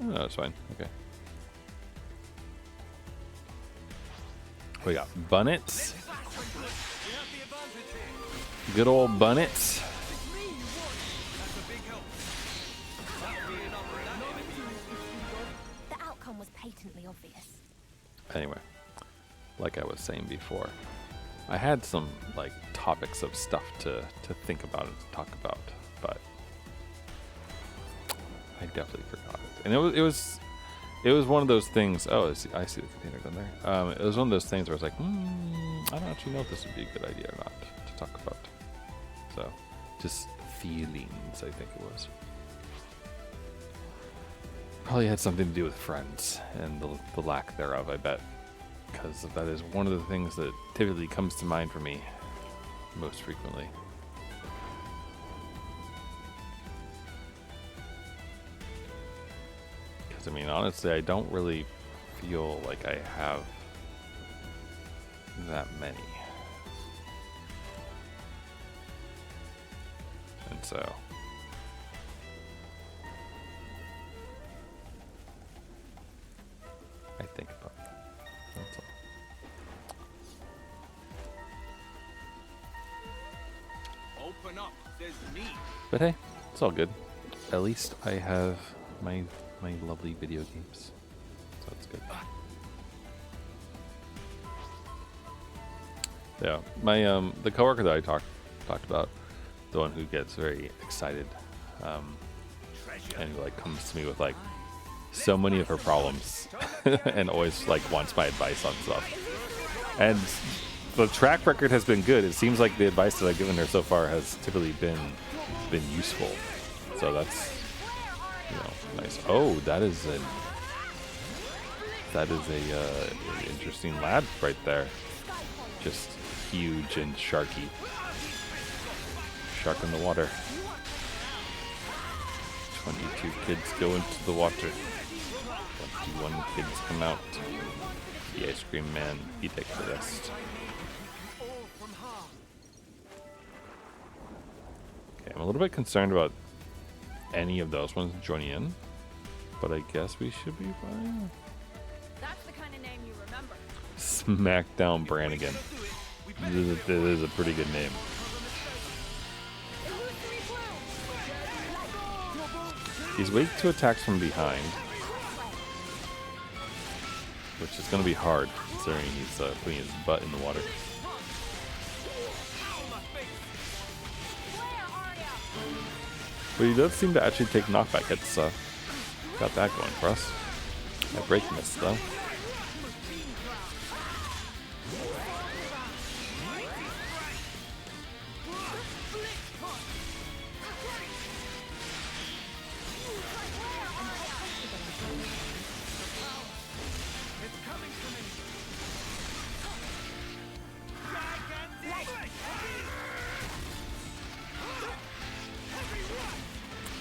Oh, no, it's fine. Okay. We got bunnets. Good old bunnets. The outcome was patently obvious. Anyway, like I was saying before, I had some like topics of stuff to think about and to talk about, but I definitely forgot it. And it was one of those things. Oh, I see the container down there. It was one of those things where I was like, I don't actually know if this would be a good idea or not to talk about. So, just feelings, I think it was. Probably had something to do with friends and the lack thereof, I bet. Because that is one of the things that typically comes to mind for me most frequently. Because, I mean, honestly, I don't really feel like I have that many. And so I think about that. That's all. Open up, says me. But hey, it's all good. At least I have my lovely video games. So that's good. Yeah, my the coworker that I talked about, the one who gets very excited, and who like comes to me with like so many of her problems, and always like wants my advice on stuff. And the track record has been good. It seems like the advice that I've given her so far has typically been useful. So that's, you know, nice. Oh, that is a interesting lad right there. Just huge and sharky. Shark in the water. 22 kids go into the water. 21 kids come out. The ice cream man, he takes the rest. Okay, I'm a little bit concerned about any of those ones joining in, but I guess we should be fine. That's the kind of name you remember. Smackdown Brannigan. This is a pretty good name. He's weak to attacks from behind, which is going to be hard considering he's putting his butt in the water. But he does seem to actually take knockback hits, so got that going for us. My break missed though.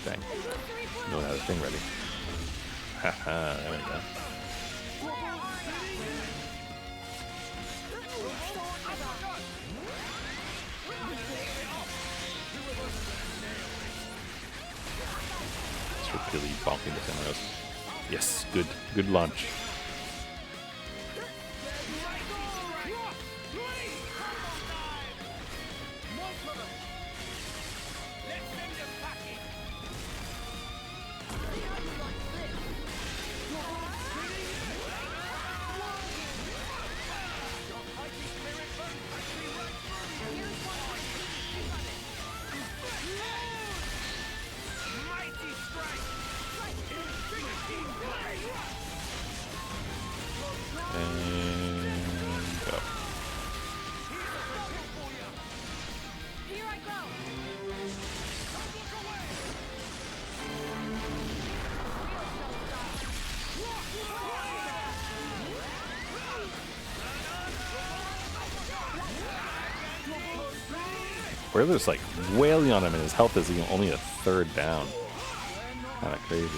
Dang. No one had a thing ready. Haha, there we go. Just repeatedly bonking the cameras. Yes, good launch. We're just like wailing on him and his health is only a third down. Kinda crazy.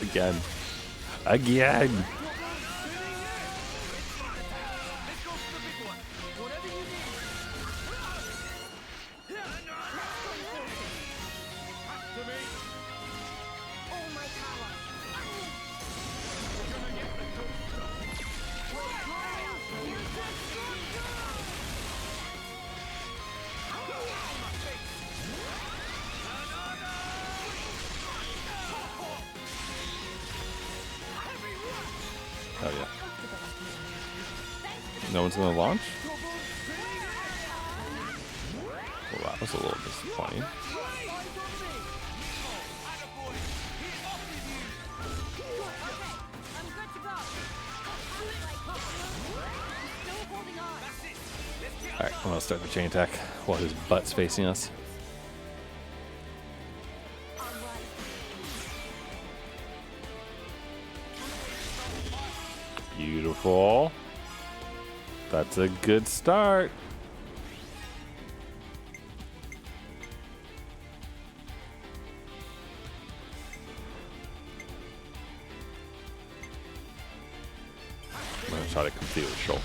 Again. Oh yeah. No one's gonna launch? Well, that was a little disappointing. Alright, I'm gonna start the chain attack while his butt's facing us. Beautiful. That's a good start. I'm gonna try to complete with Shoal.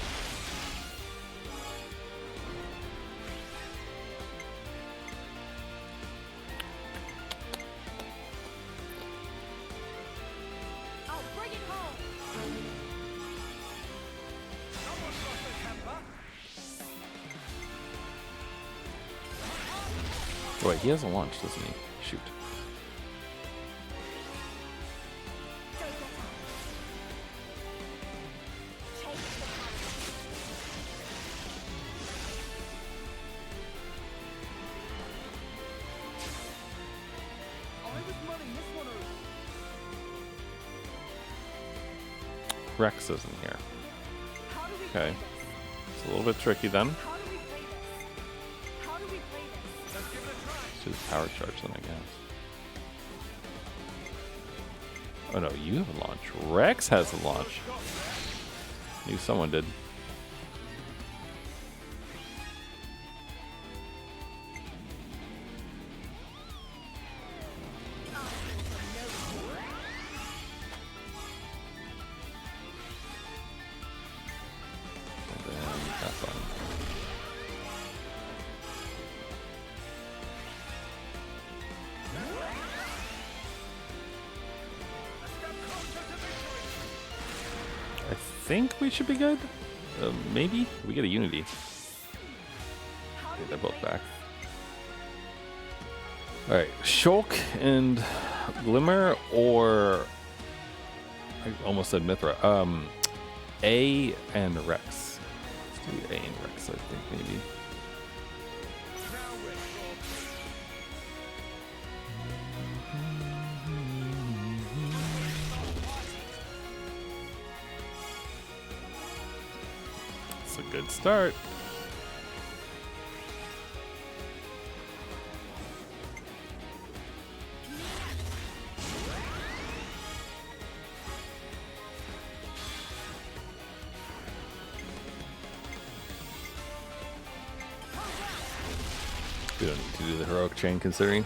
Wait, he has a launch, doesn't he? Shoot. Rex isn't here. Okay. It's a little bit tricky then. Let's do the power charge then, I guess. Oh no, you have a launch. Rex has a launch. Knew someone did. I think we should be good. Maybe we get a unity. Okay, they're both back. All right, Shulk and Glimmer, or I almost said Mithra. A and Rex. Let's do A and Rex. I think maybe. Good start. We don't need to do the heroic chain considering.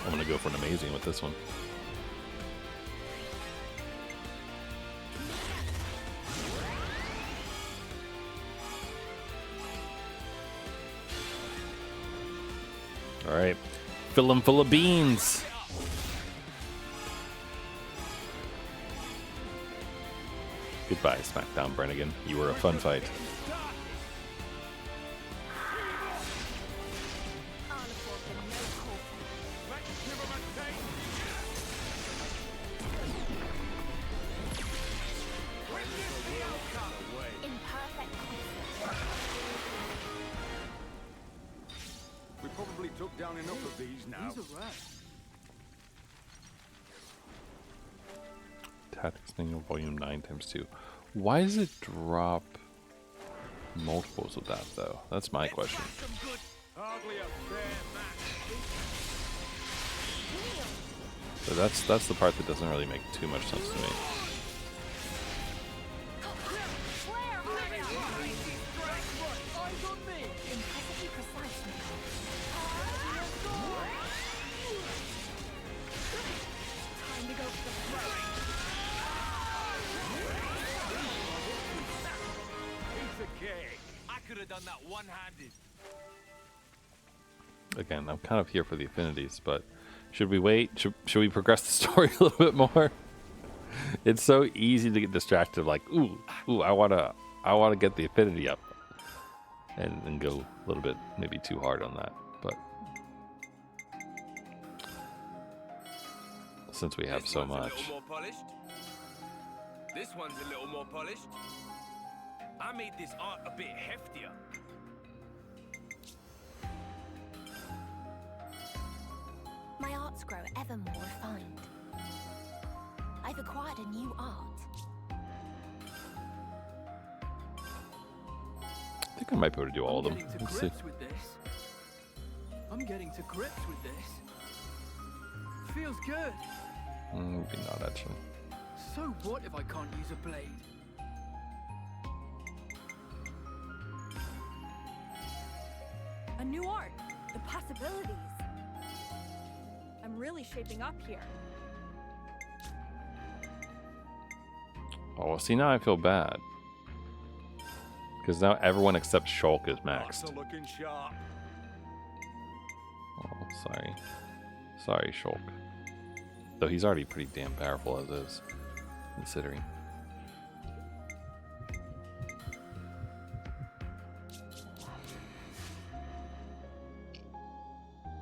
I'm gonna go for an amazing with this one. All right, fill them full of beans. Goodbye, SmackDown Brennigan. You were a fun fight. We probably took down enough of these now. Tactics Manual Volume 9×2. Why does it drop multiples of that, though? That's my question. So that's the part that doesn't really make too much sense to me. Done that one-handed. Again, I'm kind of here for the affinities, but should we wait? Should we progress the story a little bit more? It's so easy to get distracted, like, ooh, I wanna get the affinity up, and go a little bit maybe too hard on that. But since we have This so one's much. A little more polished. This one's a little more polished. I made this art a bit heftier. My arts grow ever more refined. I've acquired a new art. I think I might be able to do all of them. Getting to Let's see. grips with this. I'm getting to grips with this. Feels good. Maybe not actually. So what if I can't use a blade? A new art. The possibilities. I'm really shaping up here. Oh, well, see, now I feel bad. Because now everyone except Shulk is maxed. Looking sharp. Oh, sorry. Sorry, Shulk. Though he's already pretty damn powerful as is, considering.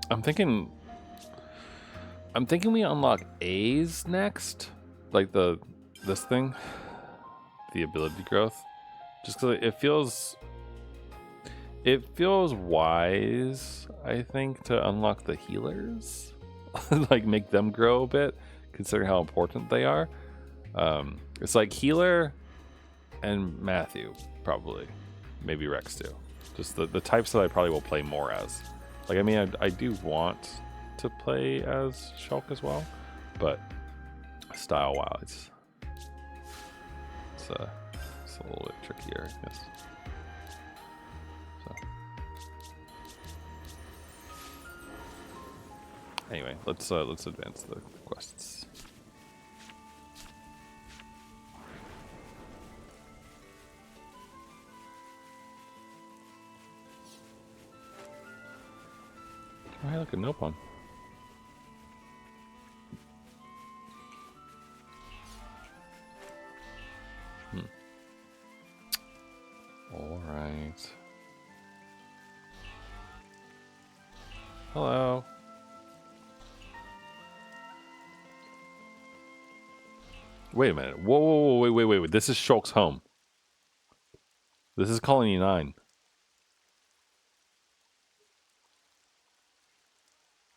I'm thinking we unlock A's next, like this thing, the ability growth, just because it feels wise, I think, to unlock the healers, like make them grow a bit, considering how important they are. It's like healer and Mathew, probably, maybe Rex too. Just the types that I probably will play more as. Like, I mean, I do want to play as Shulk as well, but style-wise, it's a little bit trickier, I guess. So, anyway, let's advance the quests. Oh, hey, look at Nopon. All right. Hello. Wait a minute. Whoa, wait. This is Shulk's home. This is Colony 9.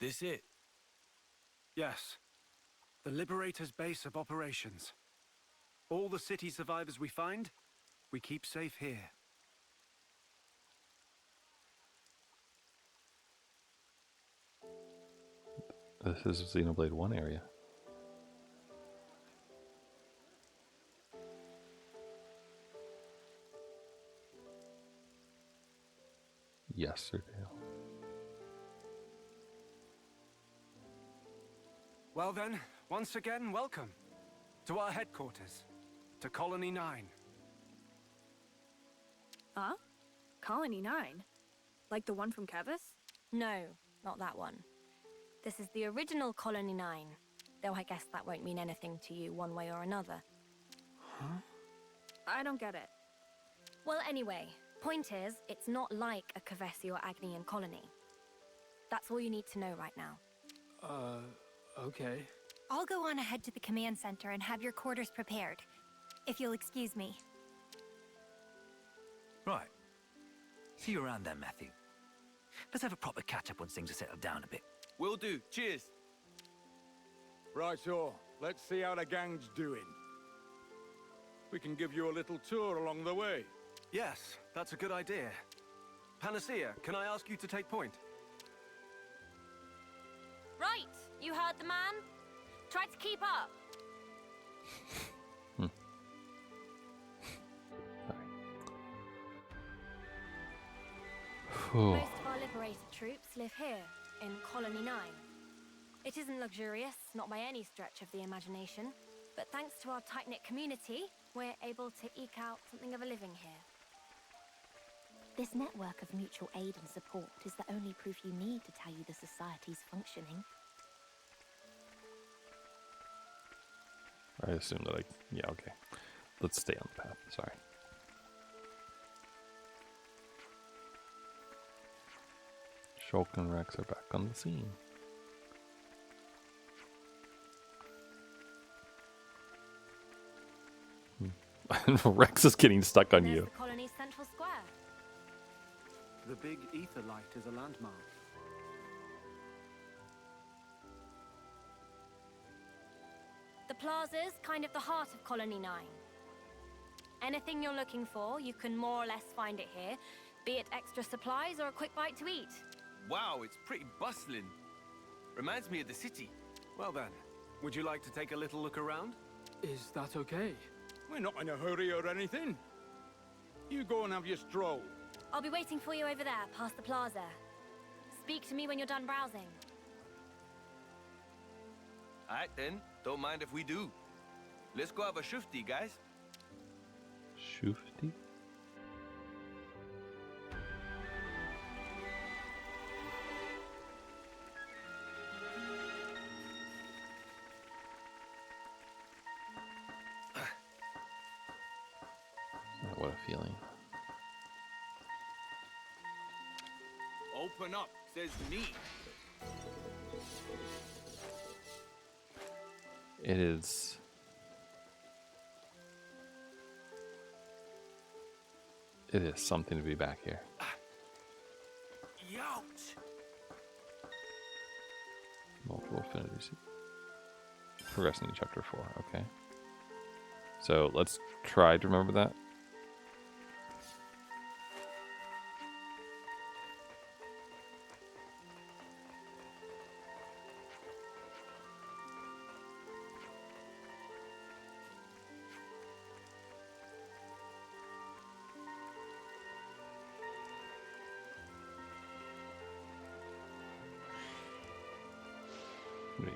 This it? Yes. The Liberator's base of operations. All the city survivors we find, we keep safe here. This is Xenoblade 1 area. Yesterday. Well then, once again, welcome to our headquarters, to Colony 9. Huh? Colony 9? Like the one from Kevis? No, not that one. This is the original Colony 9. Though I guess that won't mean anything to you one way or another. Huh? I don't get it. Well, anyway, point is, it's not like a Kavesi or Agnian colony. That's all you need to know right now. Okay. I'll go on ahead to the command center and have your quarters prepared, if you'll excuse me. Right. See you around then, Mathew. Let's have a proper catch-up once things are settled down a bit. Will do. Cheers. Right, so let's see how the gang's doing. We can give you a little tour along the way. Yes, that's a good idea. Panacea, can I ask you to take point? Right, you heard the man. Try to keep up. Most of our Liberator troops live here, in Colony 9. It isn't luxurious, not by any stretch of the imagination, but thanks to our tight-knit community, we're able to eke out something of a living here. This network of mutual aid and support is the only proof you need to tell you the society's functioning. I assume that yeah, okay. Let's stay on the path, sorry. Shulk and Rex are back on the scene. Rex is getting stuck on There's you. the colony's central square. The big ether light is a landmark. The plaza's kind of the heart of Colony 9. Anything you're looking for, you can more or less find it here, be it extra supplies or a quick bite to eat. Wow, it's pretty bustling. Reminds me of the city. Well then, would you like to take a little look around? Is that okay? We're not in a hurry or anything. You go and have your stroll. I'll be waiting for you over there, past the plaza. Speak to me when you're done browsing. Alright then, don't mind if we do. Let's go have a shufti, guys. Shufti? What a feeling. Open up, says me. It is. It is something to be back here. Youch! Multiple affinities. Progressing to chapter 4. Okay. So let's try to remember that.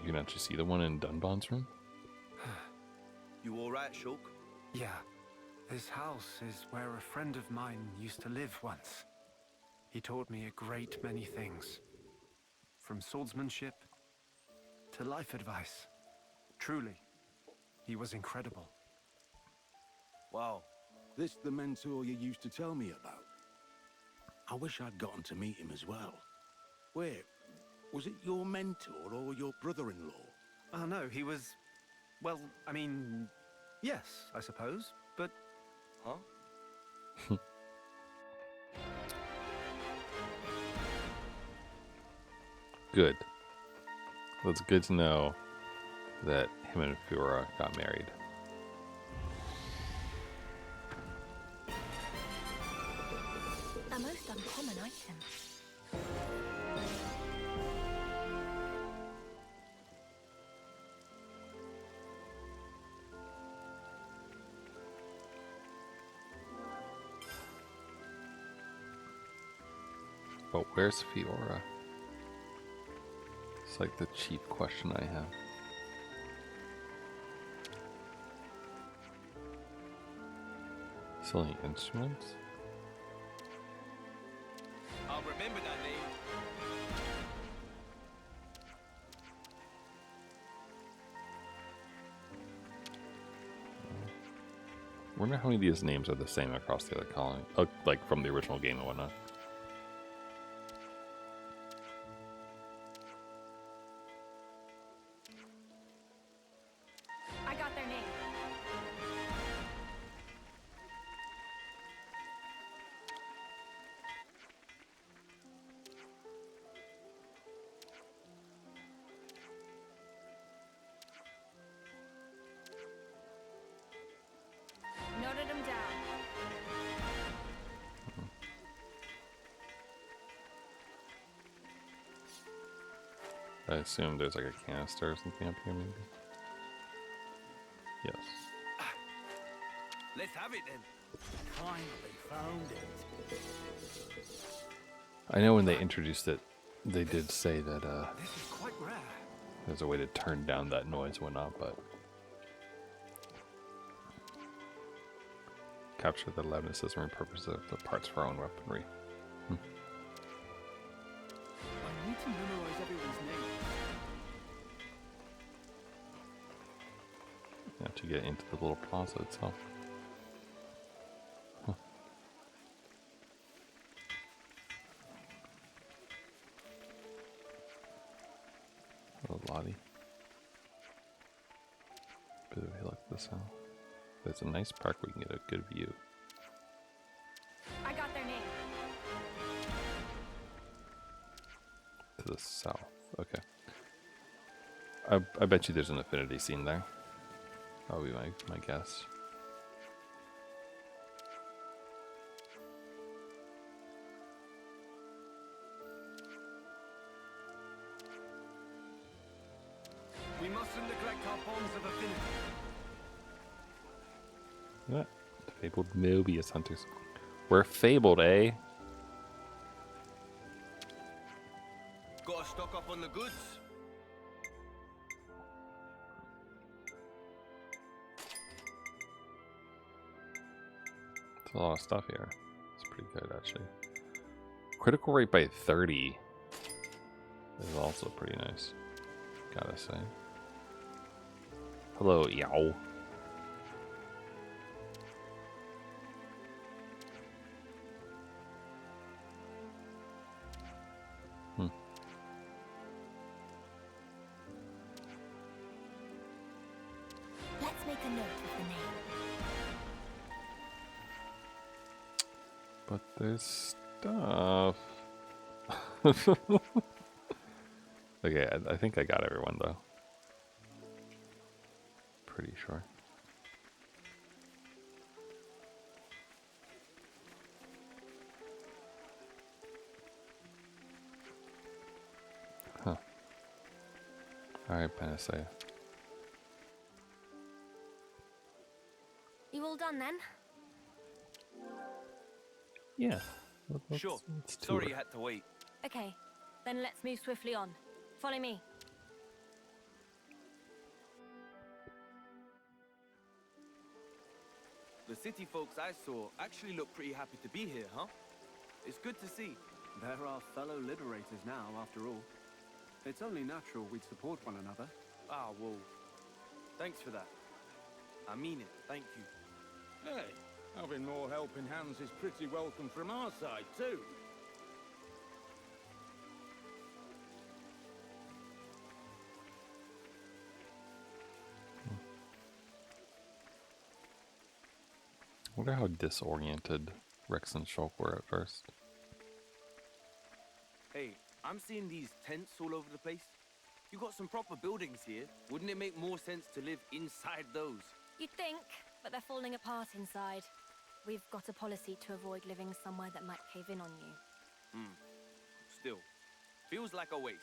You can actually see the one in Dunbon's room. You alright, Shulk? Yeah. This house is where a friend of mine used to live once. He taught me a great many things. From swordsmanship to life advice. Truly, he was incredible. Wow. This the mentor you used to tell me about? I wish I'd gotten to meet him as well. Wait, was it your mentor or your brother-in-law? Oh no, he was... Well, I mean... Yes, I suppose, but... Huh? Good. Well, it's good to know that him and Fiora got married. A most uncommon item. But where's Fiora? It's like the chief question I have. Selling instruments? I'll remember that name. I wonder how many of these names are the same across the other colony, like from the original game and whatnot. I got their name. Noted them down. I assume there's like a canister or something up here, maybe. Yes. Let's have it then. Finally found it. I know when they introduced it, they did say that This is quite rare. there's a way to turn down that noise and whatnot, but capture the loudnesses and repurpose the parts for our own weaponry. I need to memorize everyone's name. Yeah, to get into the little plaza itself. Huh. Little lobby. Bit of a look at this out. There's a nice park where you can get a good view. I got their name. To the south. Okay. I bet you there's an affinity scene there. That would be my guess. We mustn't neglect our bonds of affinity. What? Fabled Mobius hunters. We're fabled, eh? Gotta stock up on the goods. There's a lot of stuff here. It's pretty good, actually. Critical rate by 30 is also pretty nice, gotta say. Hello, yow. Let's make a note of the name. But there's stuff. Okay, I think I got everyone, though. Pretty sure. Huh. Alright, Panacea. You all done then? Yeah. Sure. Let's tour. Sorry you had to wait. Okay, then let's move swiftly on. Follow me. The city folks I saw actually look pretty happy to be here, huh? It's good to see. They're our fellow liberators now, after all. It's only natural we'd support one another. Ah, well, thanks for that. I mean it, thank you. Hey, having more helping hands is pretty welcome from our side, too. I wonder how disoriented Rex and Shulk were at first. Hey, I'm seeing these tents all over the place. You got some proper buildings here. Wouldn't it make more sense to live inside those? You'd think, but they're falling apart inside. We've got a policy to avoid living somewhere that might cave in on you. Still, feels like a waste.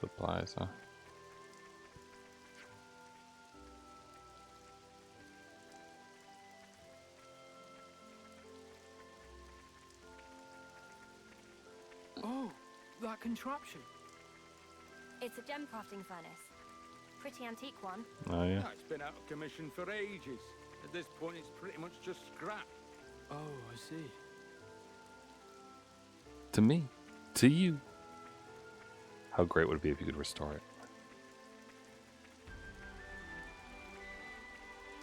Supplies, huh? Oh, that contraption. It's a gem crafting furnace. Pretty antique one. Oh, yeah. It's been out of commission for ages. At this point, it's pretty much just scrap. Oh, I see. To me. To you. How great would it be if you could restore it?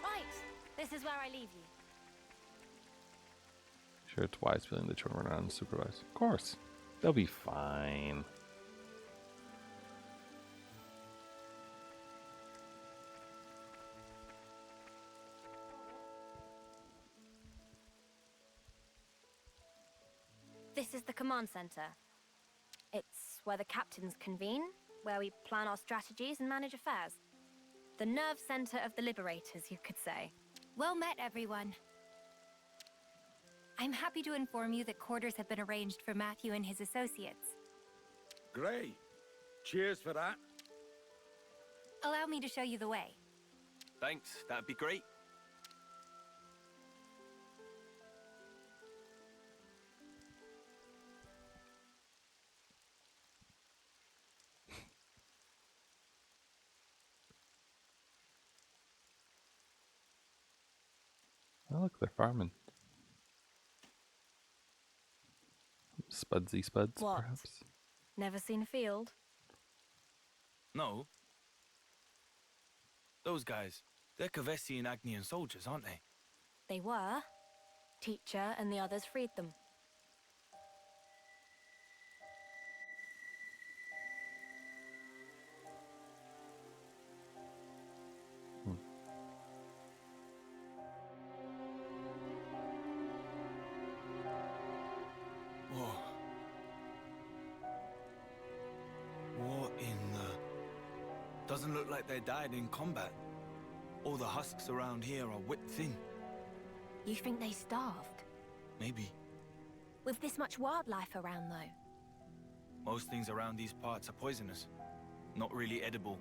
Right, this is where I leave you. Sure, it's wise feeling the children run around unsupervised. Of course. They'll be fine. This is the command center. It's where the captains convene, where we plan our strategies and manage affairs. The nerve center of the Liberators, you could say. Well met, everyone. I'm happy to inform you that quarters have been arranged for Mathew and his associates. Great. Cheers for that. Allow me to show you the way. Thanks, that'd be great. Oh, look, they're farming. Spudsy spuds, What? perhaps? Never seen a field? No, Those guys, they're Kavesi and Agnian soldiers, aren't they? They were. Teacher and the others freed them. Whoa. What in the... Doesn't look like they died in combat. All the husks around here are whipped thin. You think they starved? Maybe. With this much wildlife around, though? Most things around these parts are poisonous. Not really edible.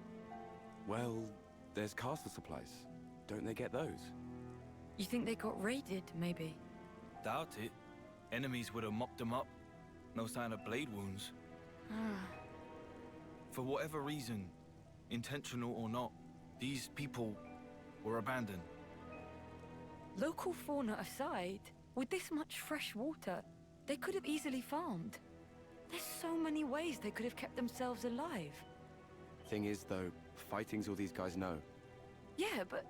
Well, there's castle supplies. Don't they get those? You think they got raided, maybe? Doubt it. Enemies would have mopped them up. No sign of blade wounds. For whatever reason, intentional or not, these people were abandoned. Local fauna aside, with this much fresh water, they could have easily farmed. There's so many ways they could have kept themselves alive. Thing is, though, fighting's all these guys know. Yeah, but...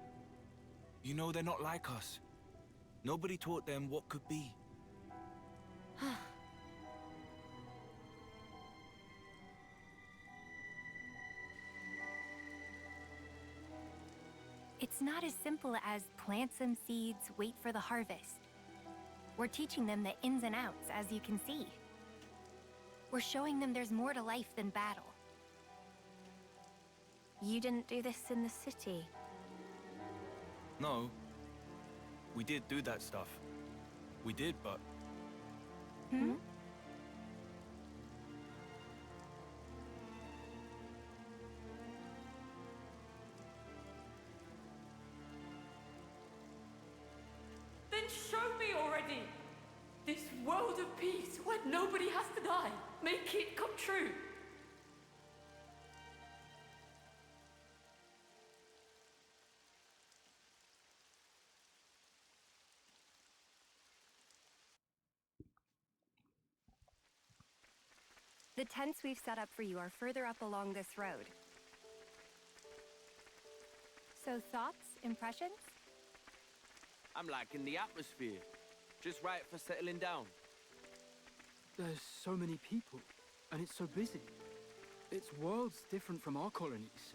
You know, they're not like us. Nobody taught them what could be. It's not as simple as plant some seeds, wait for the harvest. We're teaching them the ins and outs, as you can see. We're showing them there's more to life than battle. You didn't do this in the city. No. We did do that stuff. We did, but... Hmm? Then show me already! This world of peace where nobody has to die. Make it come true. The tents we've set up for you are further up along this road. So thoughts, impressions? I'm liking the atmosphere. Just right for settling down. There's so many people, and it's so busy. It's worlds different from our colonies.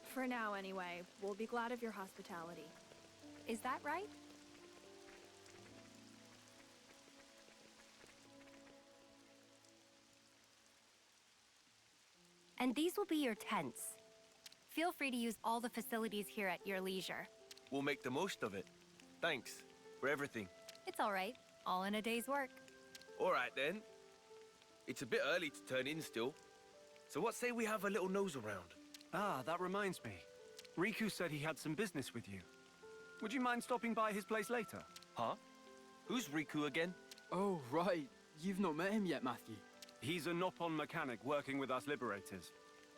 For now, anyway. We'll be glad of your hospitality. Is that right? And these will be your tents. Feel free to use all the facilities here at your leisure. We'll make the most of it. Thanks for everything. It's all right. All in a day's work. All right, then. It's a bit early to turn in still. So what say we have a little nose around? Ah, that reminds me. Riku said he had some business with you. Would you mind stopping by his place later? Huh? Who's Riku again? Oh, right. You've not met him yet, Mathew. He's a Noppon mechanic working with us Liberators.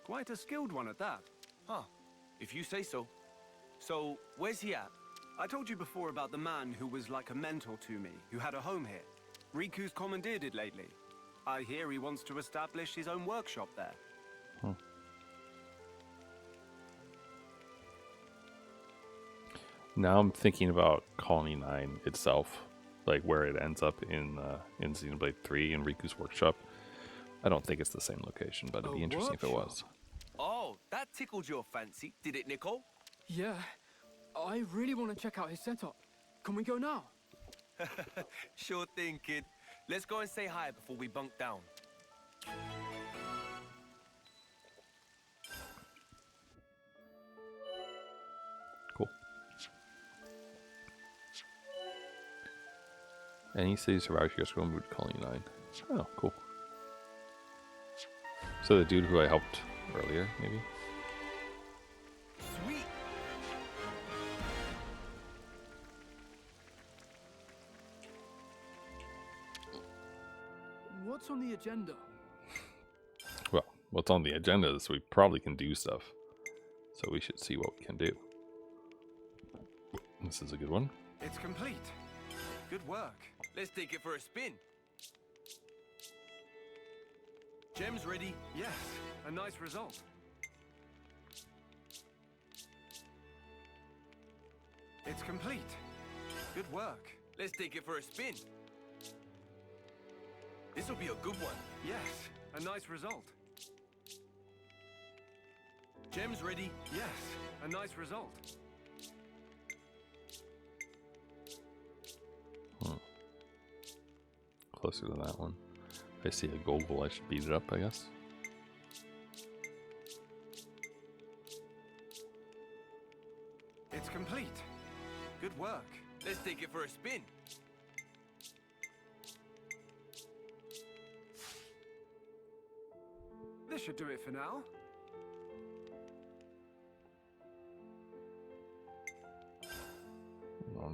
Quite a skilled one at that. Huh. If you say so. So, where's he at? I told you before about the man who was like a mentor to me, who had a home here. Riku's commandeered it lately. I hear he wants to establish his own workshop there. Now I'm thinking about Colony 9 itself, like where it ends up in Xenoblade 3 in Riku's workshop. I don't think it's the same location, but it'd be interesting if it was. Oh, that tickled your fancy, did it, Nicole? Yeah. I really want to check out his setup. Can we go now? Sure thing, kid. Let's go and say hi before we bunk down. Cool. Any city survivors you guys go and move to Colony 9. Oh, cool. So the dude who I helped earlier, maybe? Sweet. What's on the agenda? Well, what's on the agenda is we probably can do stuff. So we should see what we can do. This is a good one. It's complete. Good work. Let's take it for a spin. Gem's ready. Yes, a nice result. It's complete. Good work. Let's take it for a spin. This'll be a good one. Yes, a nice result. Gems ready. Yes, a nice result. Closer to that one. If I see a gold goal, I should beat it up, I guess. It's complete. Good work. Let's take it for a spin. This should do it for now.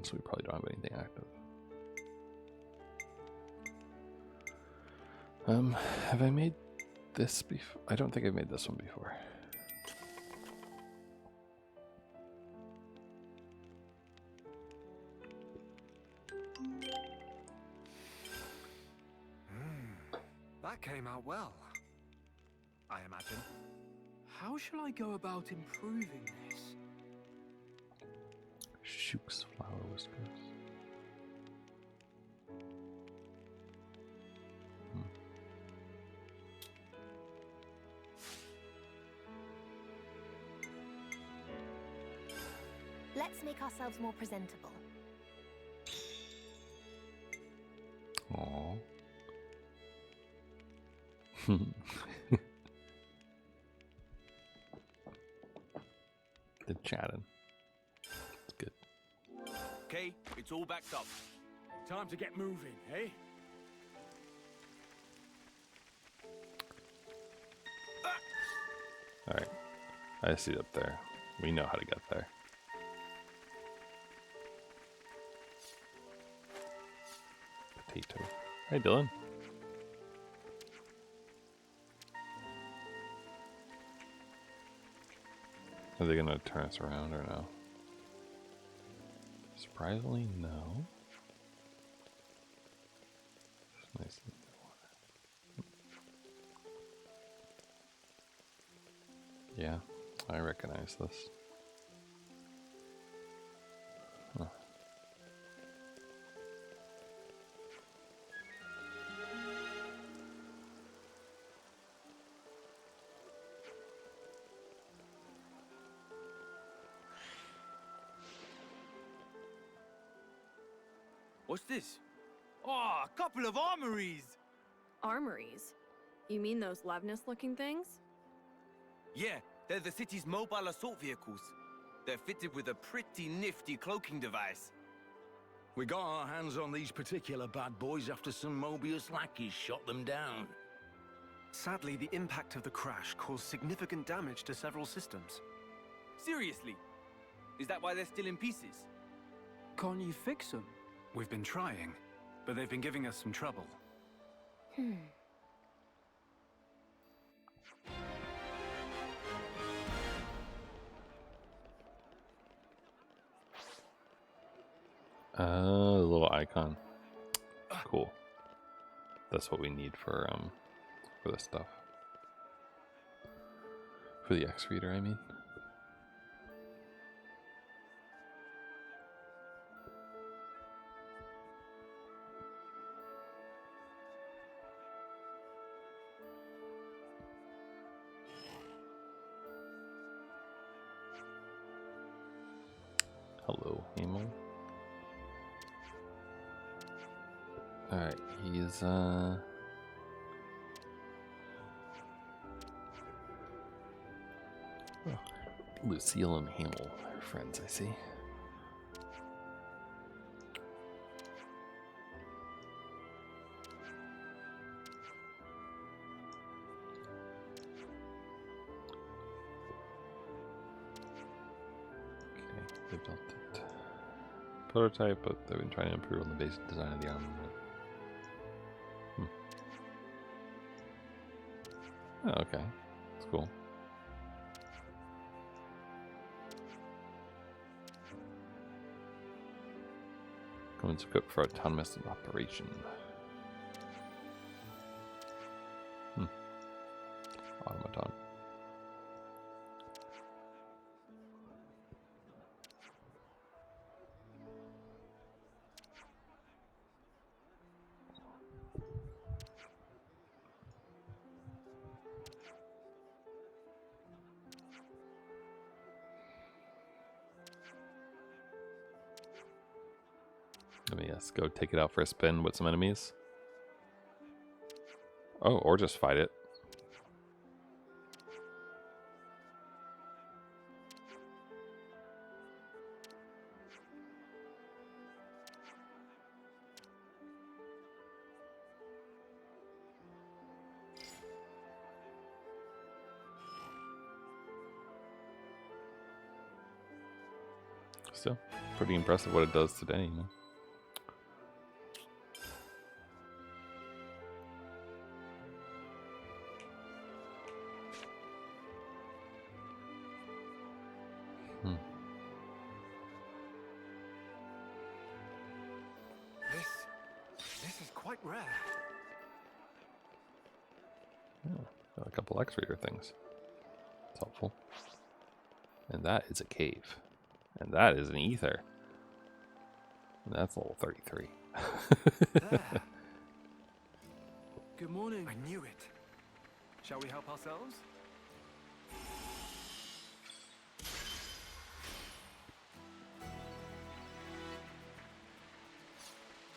So we probably don't have anything active. Have I made this before? I don't think I've made this one before. That came out well, I imagine. How shall I go about improving this? Shooks flower whiskers. Let's make ourselves more presentable. Aww. The chatting. It's good. Okay, it's all backed up. Time to get moving, eh? Alright. I see it up there. We know how to get there. Potato. Hey, Dylan. Are they gonna turn us around or no? Surprisingly, no. It's nice in the water. Yeah, I recognize this. Huh. What's this? Oh, a couple of armories! Armories? You mean those Levnus-looking things? Yeah, they're the city's mobile assault vehicles. They're fitted with a pretty nifty cloaking device. We got our hands on these particular bad boys after some Mobius lackeys shot them down. Sadly, the impact of the crash caused significant damage to several systems. Seriously? Is that why they're still in pieces? Can't you fix them? We've been trying, but they've been giving us some trouble. The little icon. Cool. That's what we need for this stuff. For the X reader, I mean. Hello, Emil. Alright, he's Lucille and Hamel are friends, I see. Okay, they built it. Prototype, but they've been trying to improve on the basic design of the armament. Oh, okay, that's cool. Comes equipped for autonomous operation. Automaton. Let me go take it out for a spin with some enemies. Oh, or just fight it. Still pretty impressive what it does today, you know. This is quite rare. Oh, got a couple X-Reader things. It's helpful. And that is a cave. And that is an ether. And that's level 33. Good morning. I knew it. Shall we help ourselves?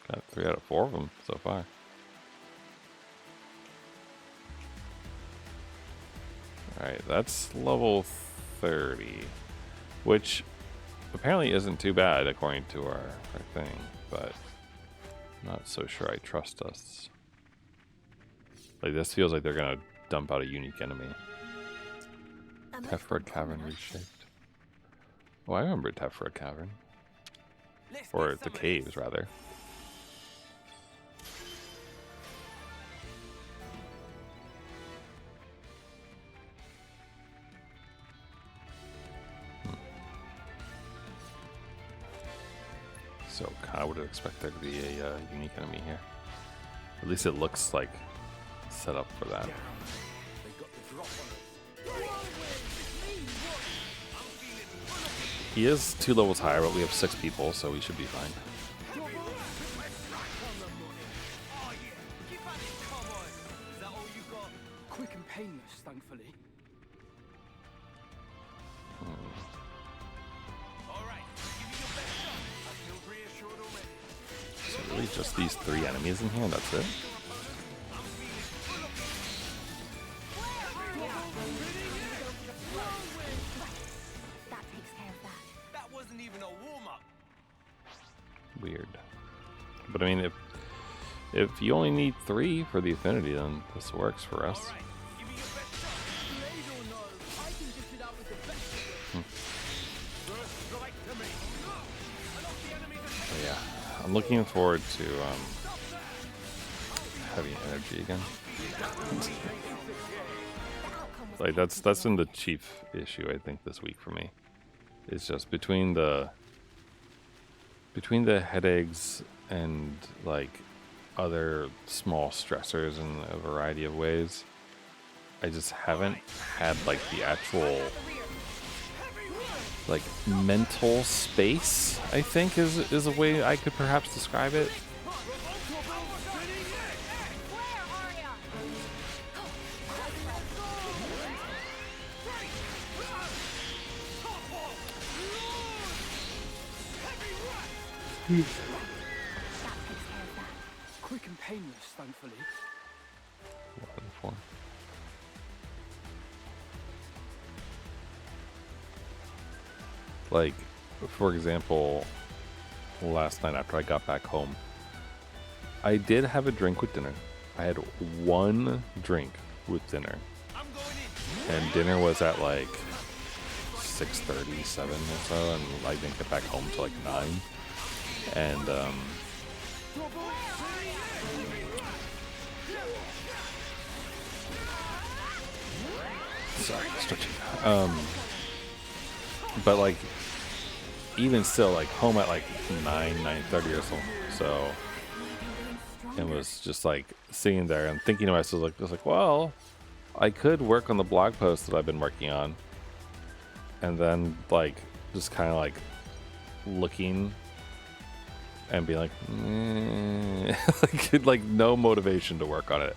Got 3 out of 4 of them so far. Alright, that's level 30. Which apparently isn't too bad according to our thing, but I'm not so sure I trust us. Like, this feels like they're gonna dump out a unique enemy. Tefred Cavern reshaped. Oh, I remember Tefred Cavern. Or the caves, rather. So, kind of would expect there to be a unique enemy here. At least it looks like set up for that. He is 2 levels higher, but we have 6 people, so we should be fine. Quick and painless, thankfully. So really just these 3 enemies in here, and that's it? That takes care of that. That wasn't even a warm-up. Weird. But I mean, if you only need 3 for the affinity, then this works for us. But yeah, I'm looking forward to having energy again. Like that's been the chief issue I think this week for me. It's just between the headaches and like other small stressors in a variety of ways, I just haven't had like the actual like mental space, I think is a way I could perhaps describe it. Quick and painless, thankfully. Like, for example, last night after I got back home, I did have a drink with dinner. I had 1 drink with dinner. And dinner was at like 6:30, 7 or so, and I didn't get back home till like 9. And sorry, stretching. But like, even still, like home at like 9:30 or so. So it was just like sitting there and thinking to myself, like, just like, well, I could work on the blog post that I've been working on, and then like just kind of like looking and be like, like no motivation to work on it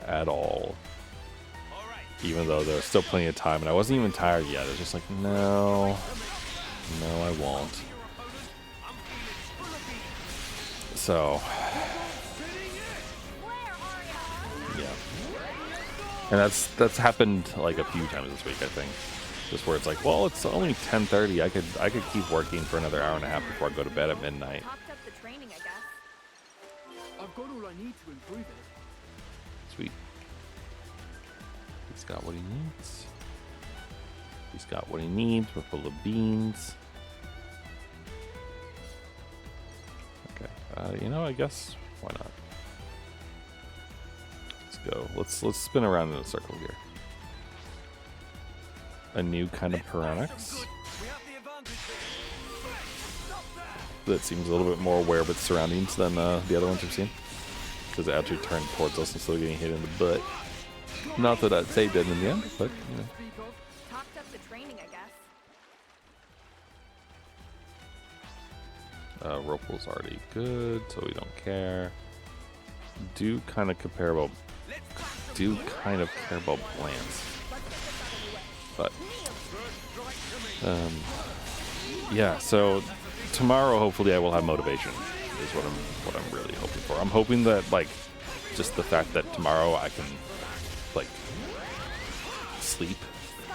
at all. Even though there's still plenty of time, and I wasn't even tired yet. It was just like, no, I won't. So, yeah. And that's happened like a few times this week, I think. Just where it's like, well, it's only 10:30. I could keep working for another hour and a half before I go to bed at midnight. I've got all I need to improve it. Sweet. He's got what he needs. He's got what he needs. We're full of beans. Okay. You know, I guess why not? Let's go. Let's spin around in a circle here. A new kind of Piranix that seems a little bit more aware of its surroundings than the other ones we've seen, because it actually turned towards us instead of getting hit in the butt. Not that saved it in the end, but you know. Ropal's already good, so we don't care. Do kind of care about plants, but yeah. So tomorrow, hopefully, I will have motivation. Is what I'm really hoping for. I'm hoping that like just the fact that tomorrow I can like sleep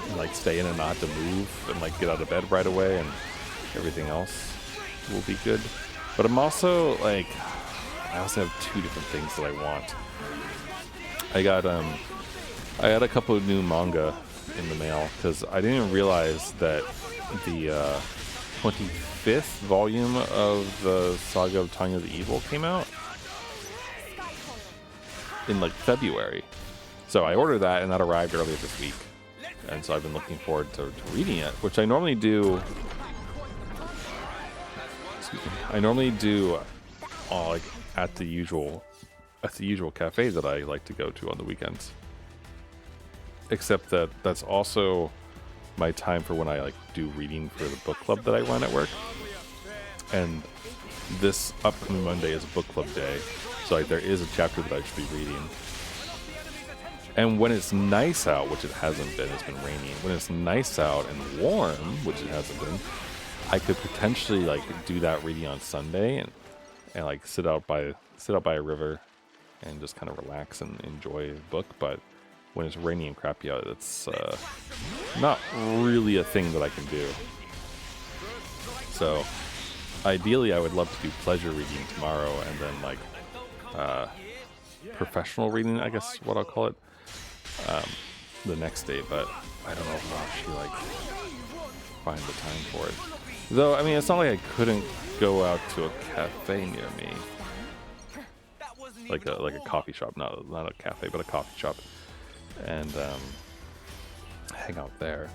and like stay in and not to move and like get out of bed right away, and everything else will be good. But I'm also like, I also have two different things that I want. I got a couple of new manga in the mail because I didn't realize that the 25th volume of the Saga of Tanya the Evil came out in like February. So I ordered that and that arrived earlier this week. And so I've been looking forward to reading it, which I normally do. I normally do like at the usual cafe that I like to go to on the weekends. Except that that's also my time for when I like do reading for the book club that I run at work. And this upcoming Monday is a book club day, so like there is a chapter that I should be reading. And when it's nice out, which it hasn't been, it's been raining. When it's nice out and warm, which it hasn't been, I could potentially like do that reading on Sunday and like sit out by a river and just kind of relax and enjoy a book. But when it's rainy and crappy out, it's not really a thing that I can do. So ideally, I would love to do pleasure reading tomorrow and then like professional reading, I guess what I'll call it, the next day. But I don't know if I'll actually like find the time for it. Though, I mean, it's not like I couldn't go out to a cafe near me, like a coffee shop, not a cafe, but a coffee shop, and hang out there.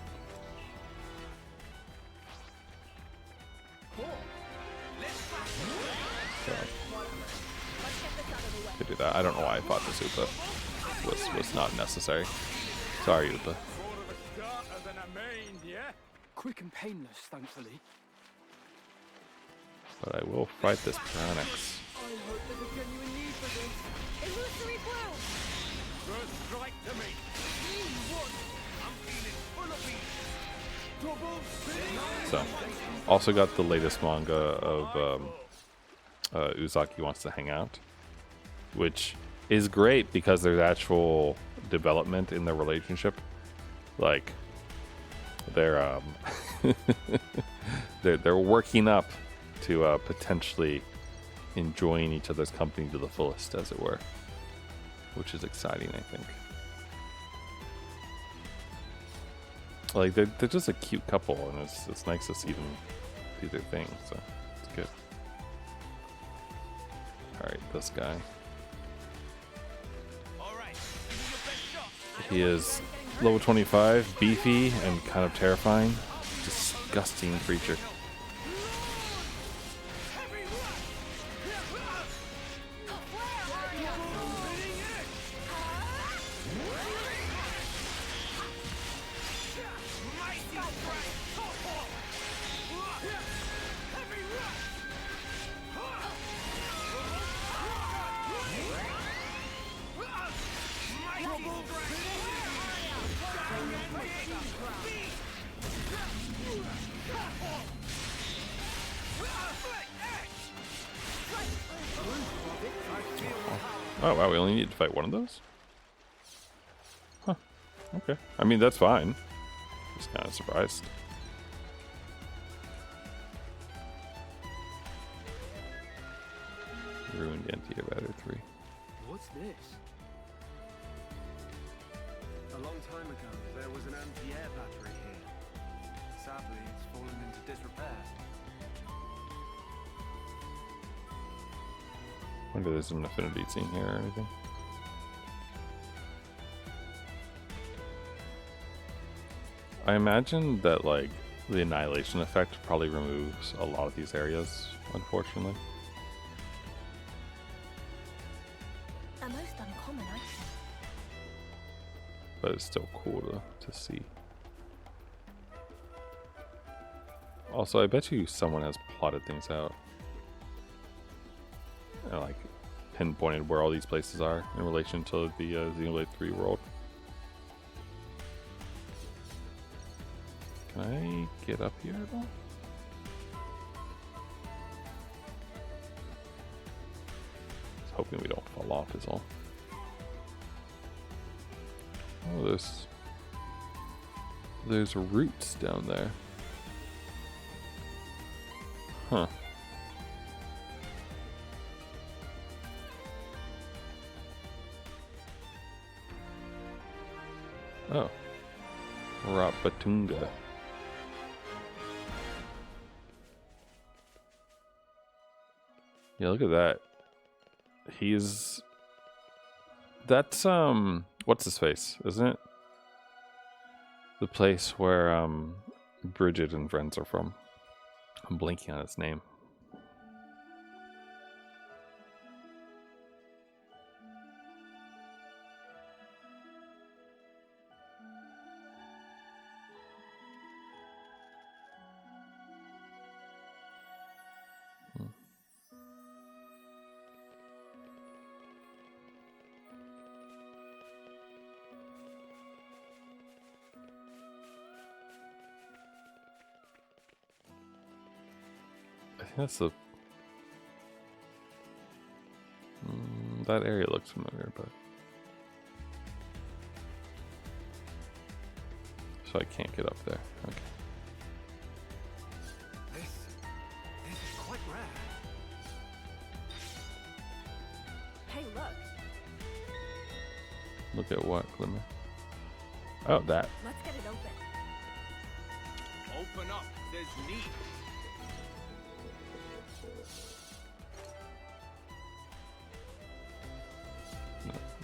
So, could do that. I don't know why I thought this Upa was not necessary. Sorry, Upa. Quick and painless, thankfully. But I will fight this Piranix. So, also got the latest manga of Uzaki Wants to Hang Out, which is great because there's actual development in their relationship. Like, they're they're working up to potentially enjoying each other's company to the fullest, as it were, which is exciting, I think. Like they're just a cute couple, and it's nice to see them do their thing. So it's good. All right, this guy. He is level 25, beefy, and kind of terrifying. Disgusting creature. Oh wow, we only need to fight one of those? Huh. Okay. I mean, that's fine. Just kind of surprised. Ruined anti-battery 3. What's this? A long time ago, there was an anti-air battery here. Sadly, it's fallen into disrepair. Wonder if there's an affinity scene here or anything. I imagine that like the annihilation effect probably removes a lot of these areas, unfortunately. A most uncommon item. But it's still cool to see. Also, I bet you someone has plotted things out. And like pinpointed where all these places are in relation to the Xenoblade 3 world. Can I get up here at all? Just hoping we don't fall off is all. Oh, there's roots down there. Huh. Oh. Rapatunga. Yeah, look at that. That's what's his face, isn't it? The place where Bridget and friends are from. I'm blanking on its name. I think that's the... that area looks familiar, but... So I can't get up there. Okay. This is quite rare. Hey, look. Look at what, Glimmer? Oh, that. Let's get it open. Open up. There's need.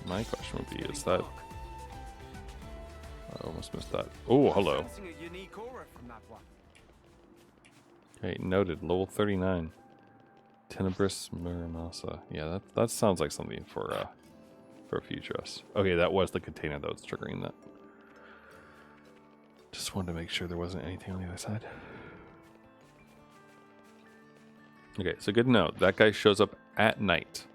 My question would be, is that... I almost missed that. Oh, hello. Sensing a unique aura from that one. Okay, noted. Level 39. Tenebris Miramasa. Yeah, that sounds like something for future us. Okay, that was the container that was triggering that. Just wanted to make sure there wasn't anything on the other side. Okay, so good to know. That guy shows up at night.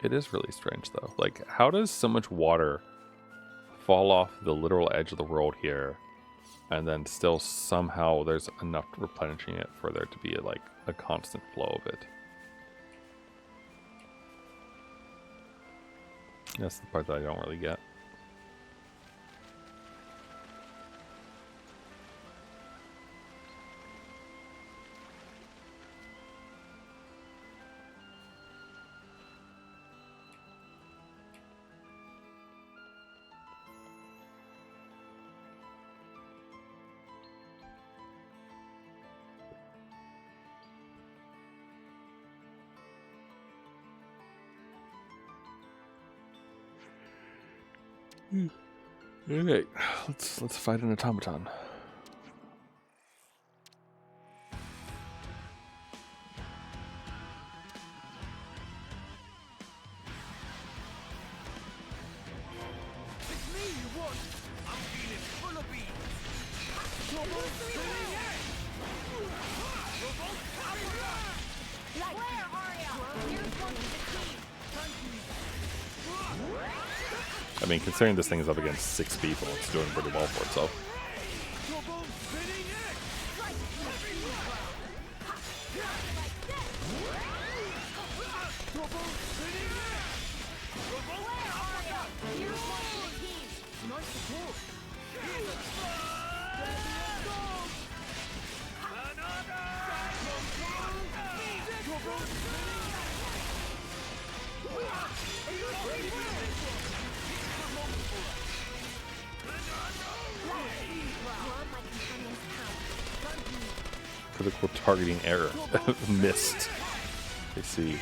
It is really strange, though. Like, how does so much water fall off the literal edge of the world here, and then still somehow there's enough replenishing it for there to be a constant flow of it? That's the part that I don't really get. Okay, let's fight an automaton. It's me you want. I'm feeling full of beans. Where are ya? Here's one for the team. I mean, considering this thing is up against 6 people, it's doing pretty well for itself. Critical targeting error. Missed. I see.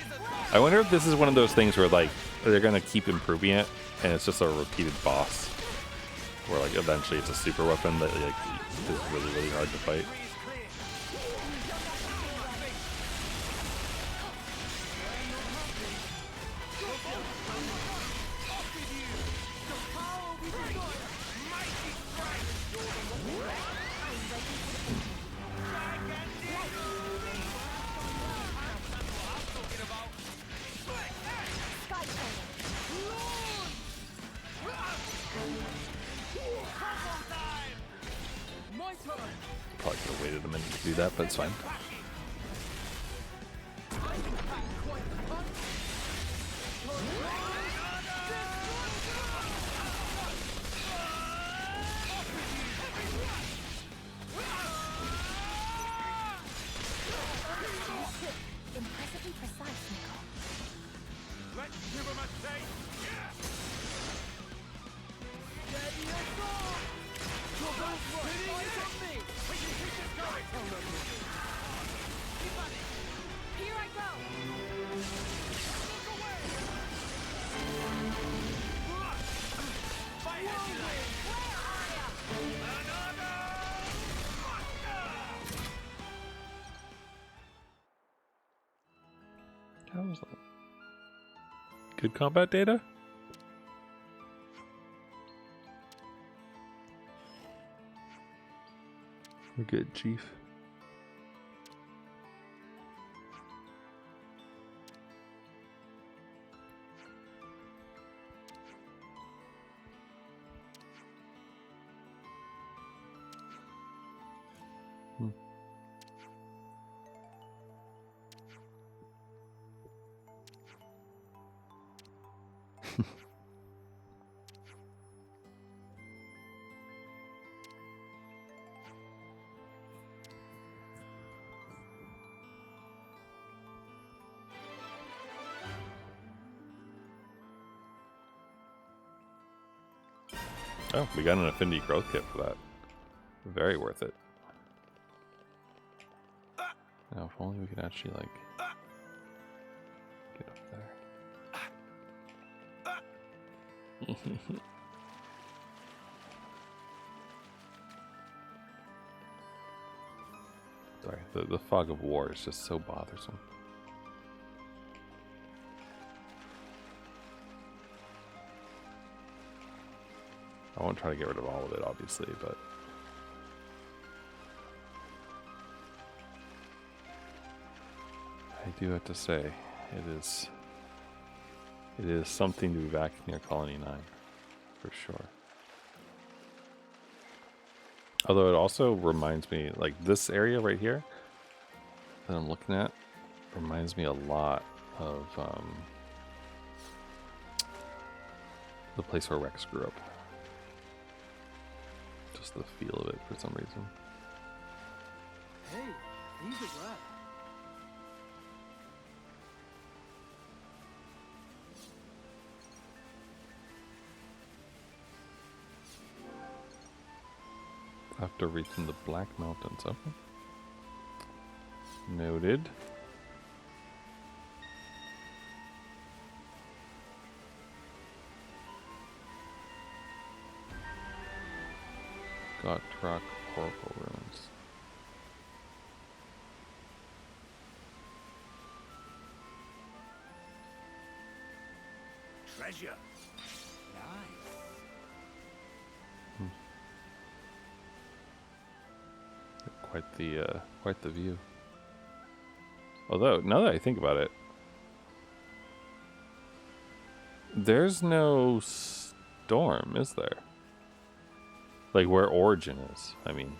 I wonder if this is one of those things where like they're gonna keep improving it and it's just a repeated boss. Where like eventually it's a super weapon that like is really, really hard to fight. Probably could have waited a minute to do that, but it's fine. Impressively precise, Nicole. Let's give him a taste. Here I go! How was that? Good combat data? We're good, Chief. Oh, we got an affinity growth kit for that. Very worth it. Now, if only we could actually, like, get up there. Sorry, the fog of war is just so bothersome. I won't try to get rid of all of it, obviously, but I do have to say, it is something to be back near Colony 9, for sure. Although it also reminds me, like this area right here that I'm looking at, reminds me a lot of the place where Rex grew up. Just the feel of it for some reason. Hey, these are rare. After reaching the Black Mountains, okay. Noted. Got Rock Oracle Ruins. Treasure. Nice. Quite the view. Although, now that I think about it, there's no dorm, is there? Like where Origin is, I mean.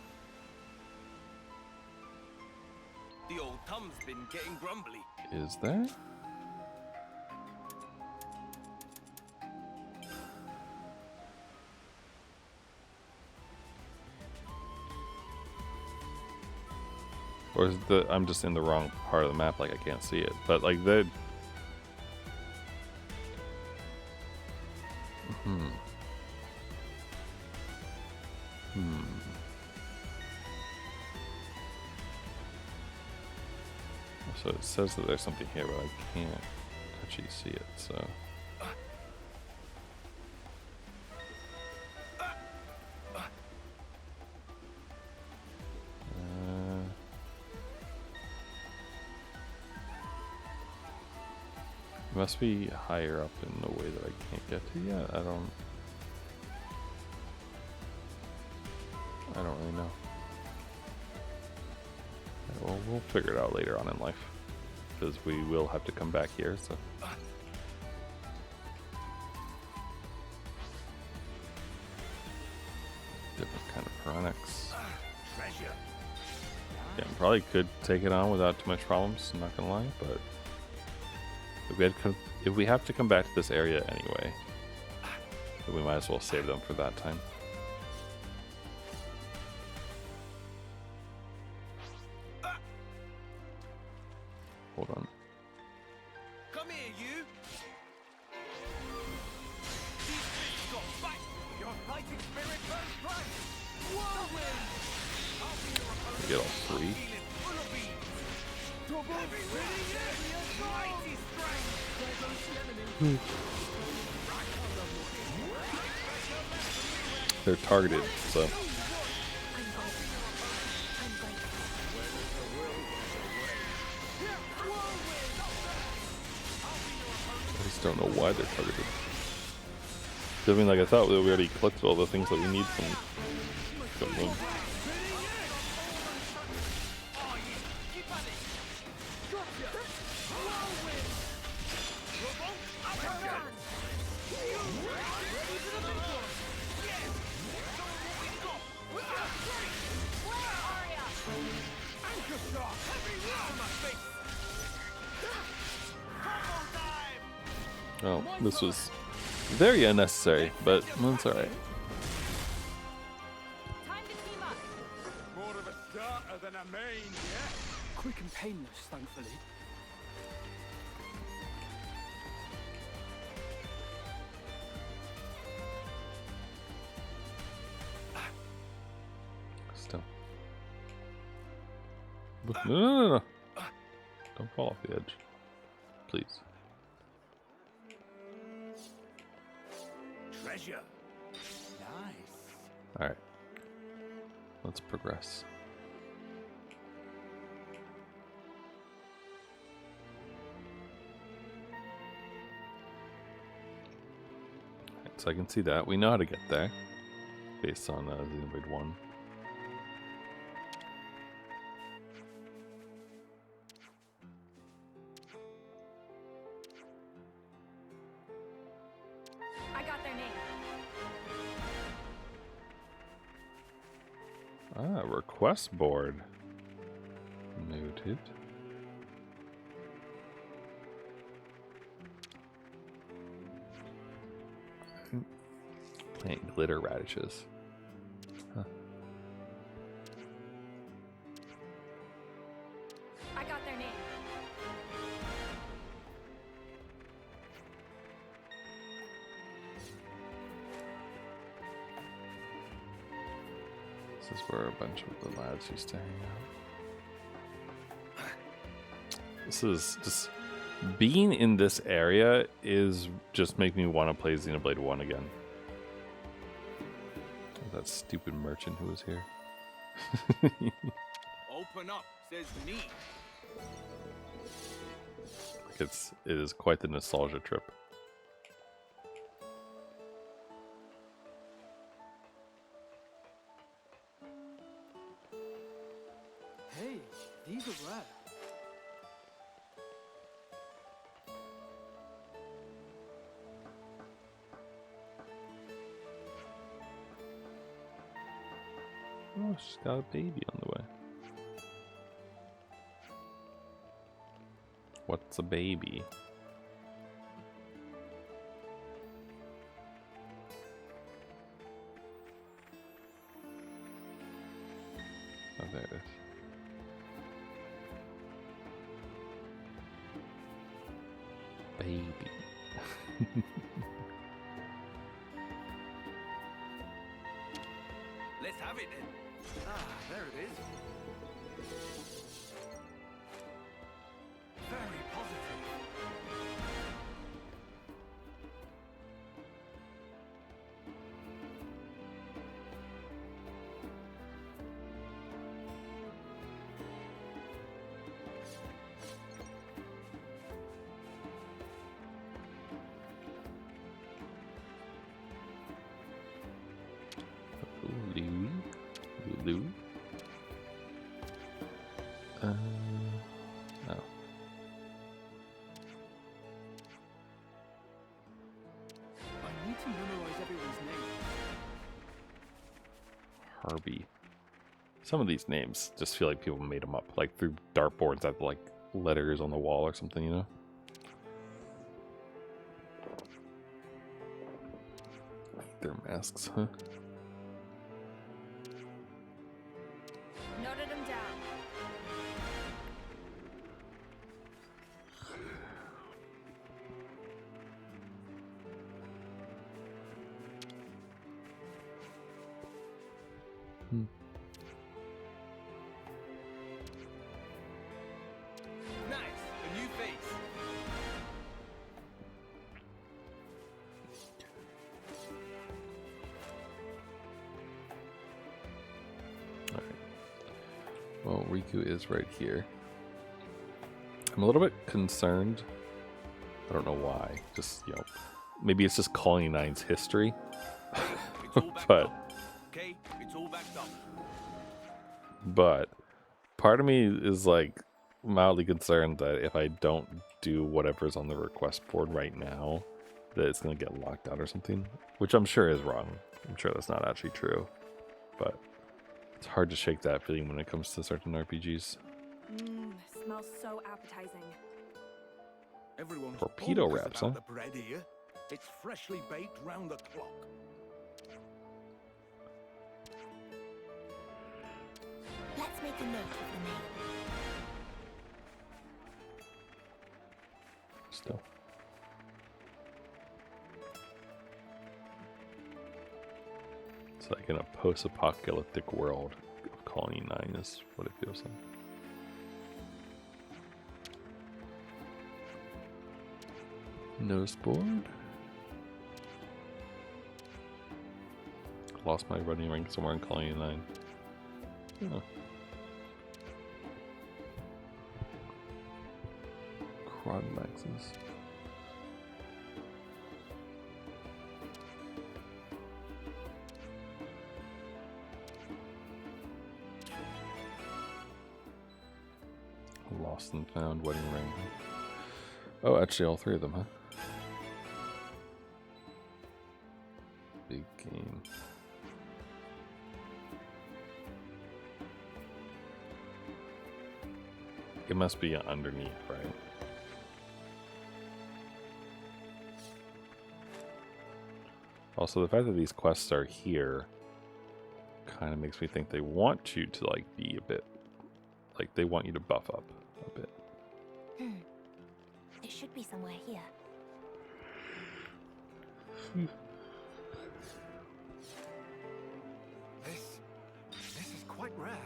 The old Tom's been getting grumbly. Is there? Or is I'm just in the wrong part of the map, like I can't see it. But like the So it says that there's something here, but I can't actually see it, so. It must be higher up in a way that I can't get to yet. I don't really know. Well, we'll figure it out later on in life, because we will have to come back here, so. Different kind of Piranix. Yeah, probably could take it on without too much problems, I'm not gonna lie, but if we have to come back to this area anyway, then we might as well save them for that time. Hold on. Come here, you. These fists got fight. Your fighting spirit burns bright. Whirlwind. I'll be your opponent. I get all three. Full of beams. Mighty strength. They're targeted, so. I just don't know why they're targeted. I mean, like, I thought we already collected all the things that we need from them. Oh, this was very unnecessary, but that's alright. More of a starter than a main, yeah? Quick and painless, thankfully. Still. No. Don't fall off the edge. Please. Treasure. Nice. Alright. Let's progress. Alright, so I can see that. We know how to get there. Based on Xenoblade 1. Ah, request board. Noted. Plant glitter radishes. Huh. I got their name. This is where a bunch of the lads used to hang out. This is just... Being in this area is just making me want to play Xenoblade 1 again. That stupid merchant who was here. Open up, says me. It is quite the nostalgia trip. Hey, these are rare. Oh, she's got a baby on the way. What's a baby? Oh, there it is. Baby. Let's have it then. Ah, there it is. Very positive. Lou. Oh. I need to memorize everyone's name. Harvey. Some of these names just feel like people made them up, like through dartboards that like letters on the wall or something, you know? Their masks, huh? Noted them down. Nice, a new face. Well, Riku is right here. I'm a little bit concerned. I don't know why. Just, you know, maybe it's just Colony 9's history. But Okay, it's all backed up. But part of me is like mildly concerned that if I don't do whatever's on the request board right now, that it's going to get locked out or something, which I'm sure is wrong. I'm sure that's not actually true, but it's hard to shake that feeling when it comes to certain RPGs. Smells so appetizing. Everyone's Torpedo bonkers wraps, about huh? the bread here. It's freshly baked round the clock. Let's make a note of the name. Still. It's like in a post-apocalyptic world of Colony 9 is what it feels like. Nose board. Lost my running rank somewhere in Colony 9. Oh. Crodmaxes. Lost and found wedding ring. Oh, actually all three of them, huh? Big game. It must be underneath, right? Also, the fact that these quests are here kind of makes me think they want you to like be a bit, like they want you to buff up a bit. It should be somewhere here. This is quite rare.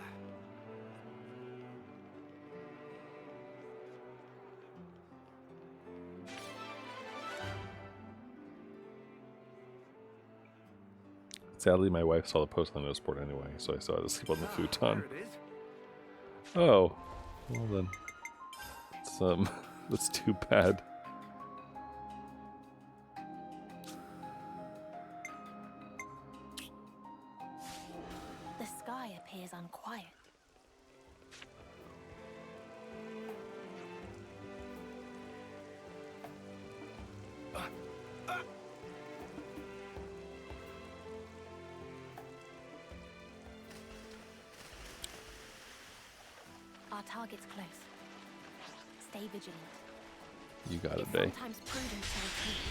Sadly, my wife saw the post on the notice board anyway, so I still had to sleep on the futon. There it is. Oh, well then, it's that's too bad. The sky appears unquiet. target's close. Stay vigilant. You got it, It's Day. sometimes prudent to retreat.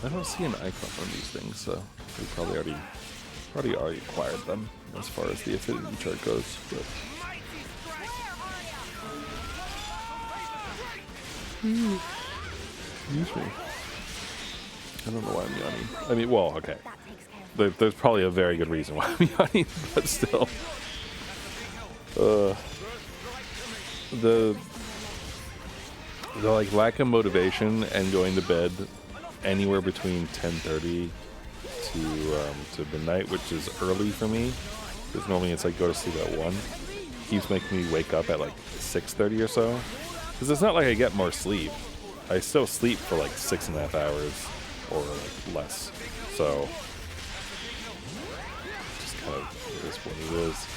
I don't see an icon on these things, so we probably already acquired them as far as the affinity chart goes. But excuse me. I don't know why I'm yawning. I mean, well, okay. There's probably a very good reason why I'm yawning, but still. The like lack of motivation and going to bed anywhere between 10:30 to midnight, which is early for me, because normally it's like go to sleep at 1, keeps making me wake up at like 6:30 or so. Because it's not like I get more sleep. I still sleep for like 6.5 hours or less. So just kind of is what it is.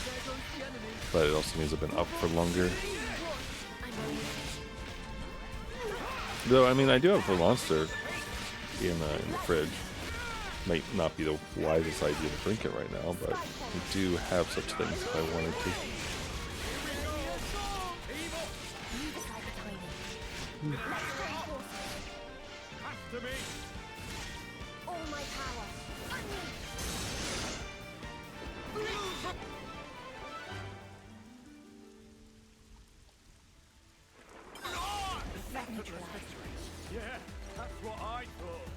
But it also means I've been up for longer. Though, I mean, I do have a monster in the fridge. Might not be the wisest idea to drink it right now, but I do have such things if I wanted to. All my power. Yeah, that's what I thought.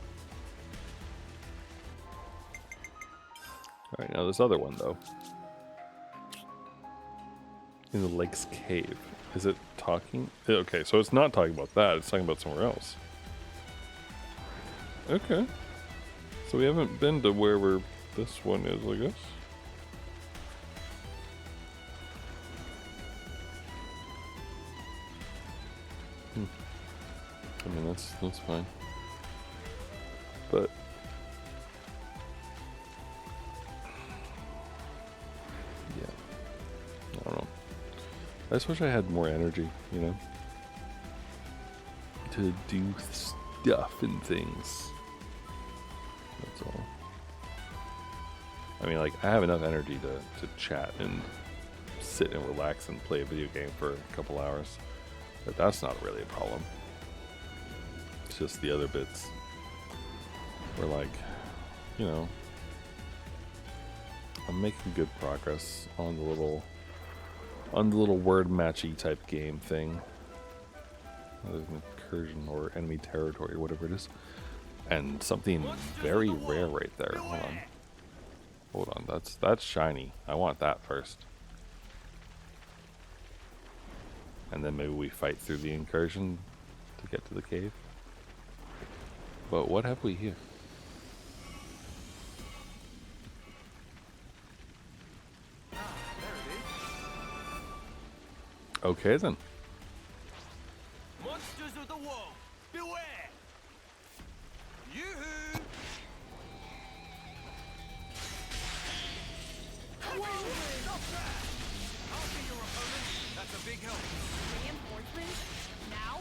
Alright, now this other one, though. In the lake's cave. Is it talking? Okay, so it's not talking about that. It's talking about somewhere else. Okay. So we haven't been to wherever this one is, I guess. I mean, that's fine. But yeah, I don't know. I just wish I had more energy, you know, to do stuff and things. That's all. I mean, like, I have enough energy to chat and sit and relax and play a video game for a couple hours. But that's not really a problem. It's just the other bits. We're like, you know, I'm making good progress on the little word matchy type game thing. There's an incursion or enemy territory or whatever it is. And something very rare right there. Hold on, that's shiny. I want that first. And then maybe we fight through the incursion to get to the cave. But what have we here? Okay then. Monsters of the world, beware! Yoo-hoo! Stop that! I'll be your opponent. That's a big help. Reinforcements? Now?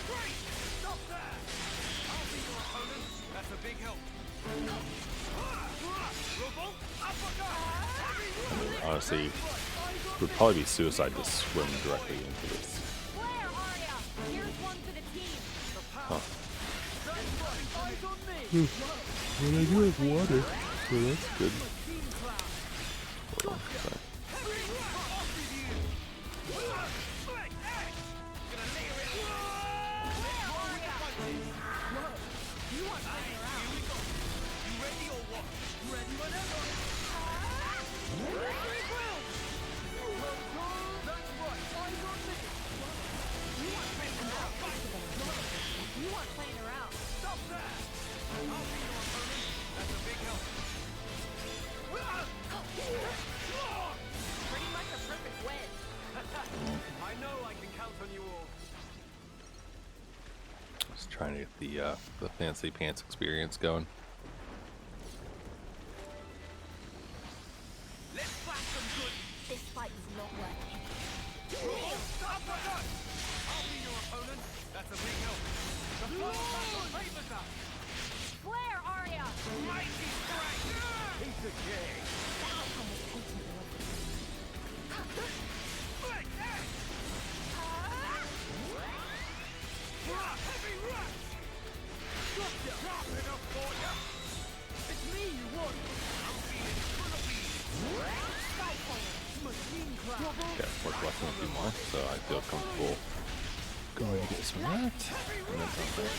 Great! Stop that! I'll be your opponent. That's a big help. Revolt uppercut! Honestly, it would probably be suicide to swim directly into this. Where are ya? Here's one for the team. Huh. Eyes on me! Well, I do have water, so that's good. Hold on, sorry. Just trying to get the fancy pants experience going. This fight is not worth it. I'll be your opponent. That's a big help. The final battle favors us. Where are ya? Mighty strike! Okay, we're collecting a few more, so I feel comfortable going to get some of that. And then some there.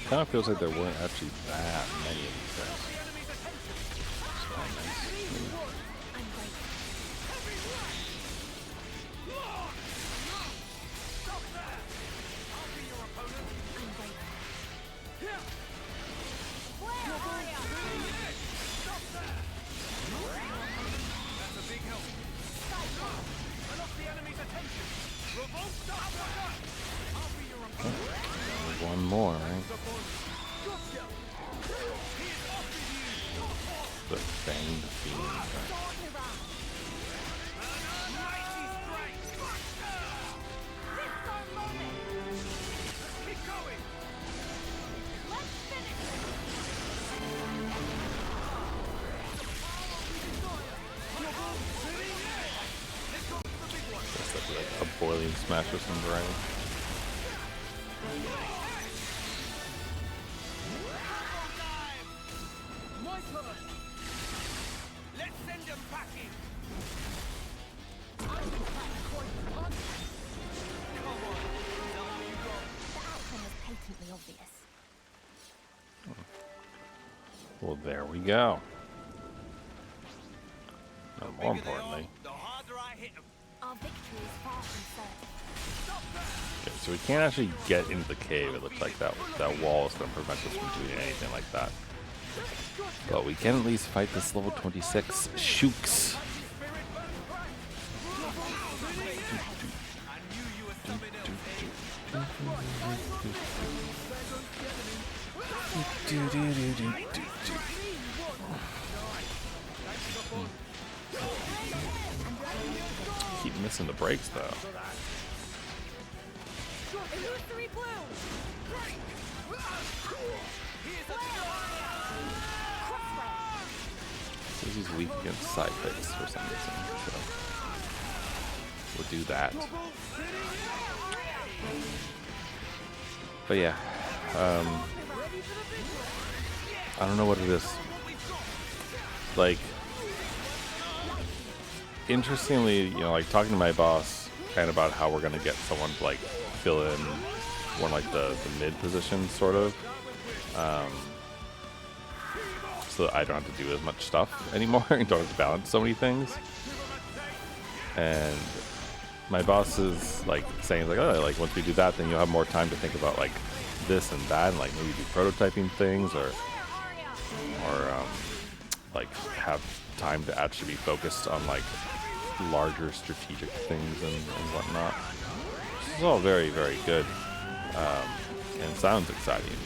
Kind of feels like there weren't actually that many of these things. It's kind of nice. One more, right? The fanged fiend. Guess that'd be like a boiling smash with some variety. Well, there we go. And more importantly, okay, so we can't actually get into the cave. It looks like that wall is going to prevent us from doing anything like that. But we can at least fight this level 26 Shooks. Keep missing the brakes though. Says he's weak against side hits for some reason, so we'll do that. But yeah, I don't know what it is. Like, interestingly, you know, like talking to my boss kind of about how we're gonna get someone to like fill in one like the mid position sort of, so that I don't have to do as much stuff anymore and don't have to balance so many things. And my boss is like saying like, oh, like once we do that, then you'll have more time to think about like this and that, and like maybe do prototyping things or like have time to actually be focused on like larger strategic things and whatnot. This is all very, very good, and sounds exciting.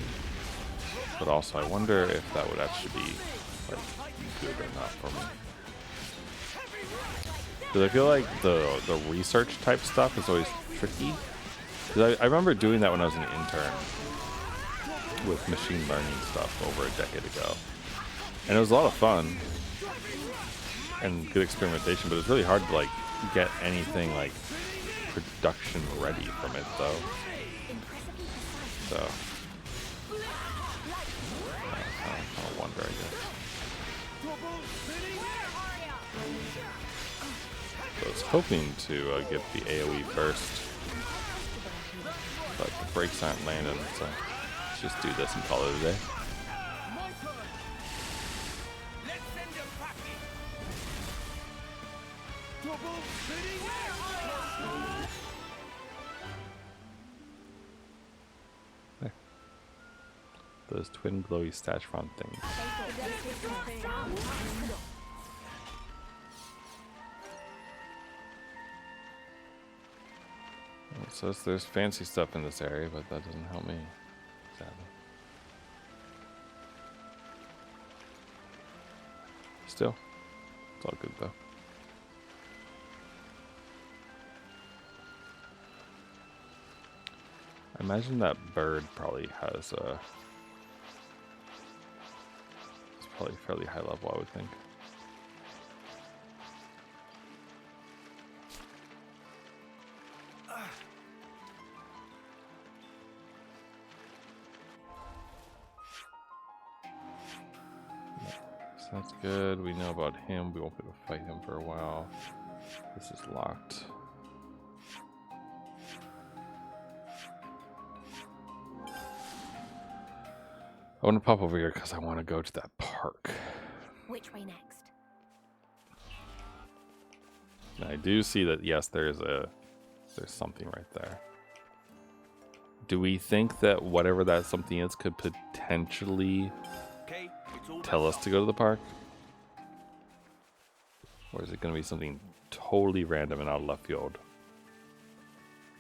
But also, I wonder if that would actually be like good or not for me. Because I feel like the research type stuff is always tricky. Because I remember doing that when I was an intern with machine learning stuff over a decade ago. And it was a lot of fun and good experimentation, but it's really hard to like get anything like production ready from it though. So I wonder, I guess. So I was hoping to get the AoE first, but the brakes aren't landing, so let's just do this and call it a day. There. Those twin glowy stash front things. It says there's fancy stuff in this area, but that doesn't help me, sadly. Still, it's all good though. I imagine that bird probably has a... It's probably fairly high level, I would think. So that's good. We know about him. We won't be able to fight him for a while. This is locked. I want to pop over here because I want to go to that park. Which way next? And I do see that, yes, there's something right there. Do we think that whatever that something is could potentially tell us to go to the park? Or is it going to be something totally random and out of left field?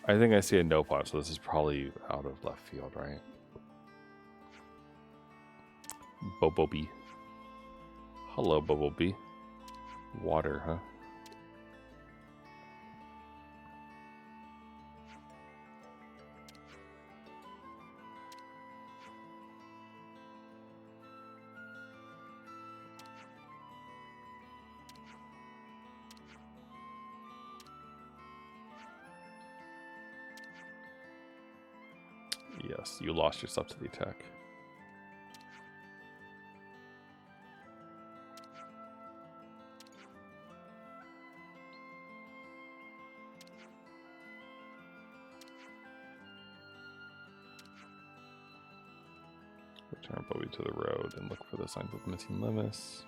I think I see a no pot, so this is probably out of left field, right? Bobobee. Hello, Bobobee. Water, huh? Yes, you lost yourself to the attack. Return Bobby to the road and look for the signs of missing Levis.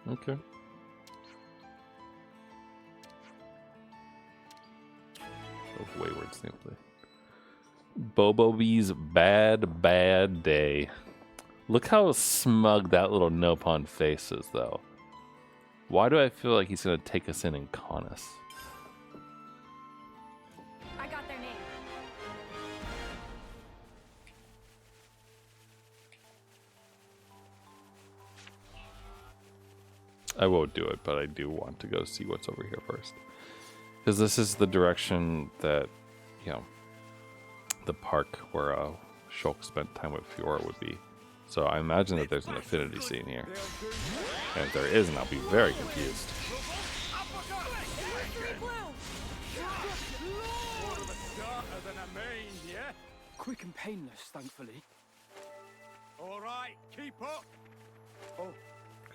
Okay. Of wayward simply. Bobobee's bad day. Look how smug that little Nopon face is, though. Why do I feel like he's gonna take us in and con us? I got their name. I won't do it, but I do want to go see what's over here first. Because this is the direction that, you know, the park where Shulk spent time with Fiora would be. So I imagine that there's an affinity scene here. And if there isn't, I'll be very confused. Quick and painless, thankfully. All right, keep up. Oh,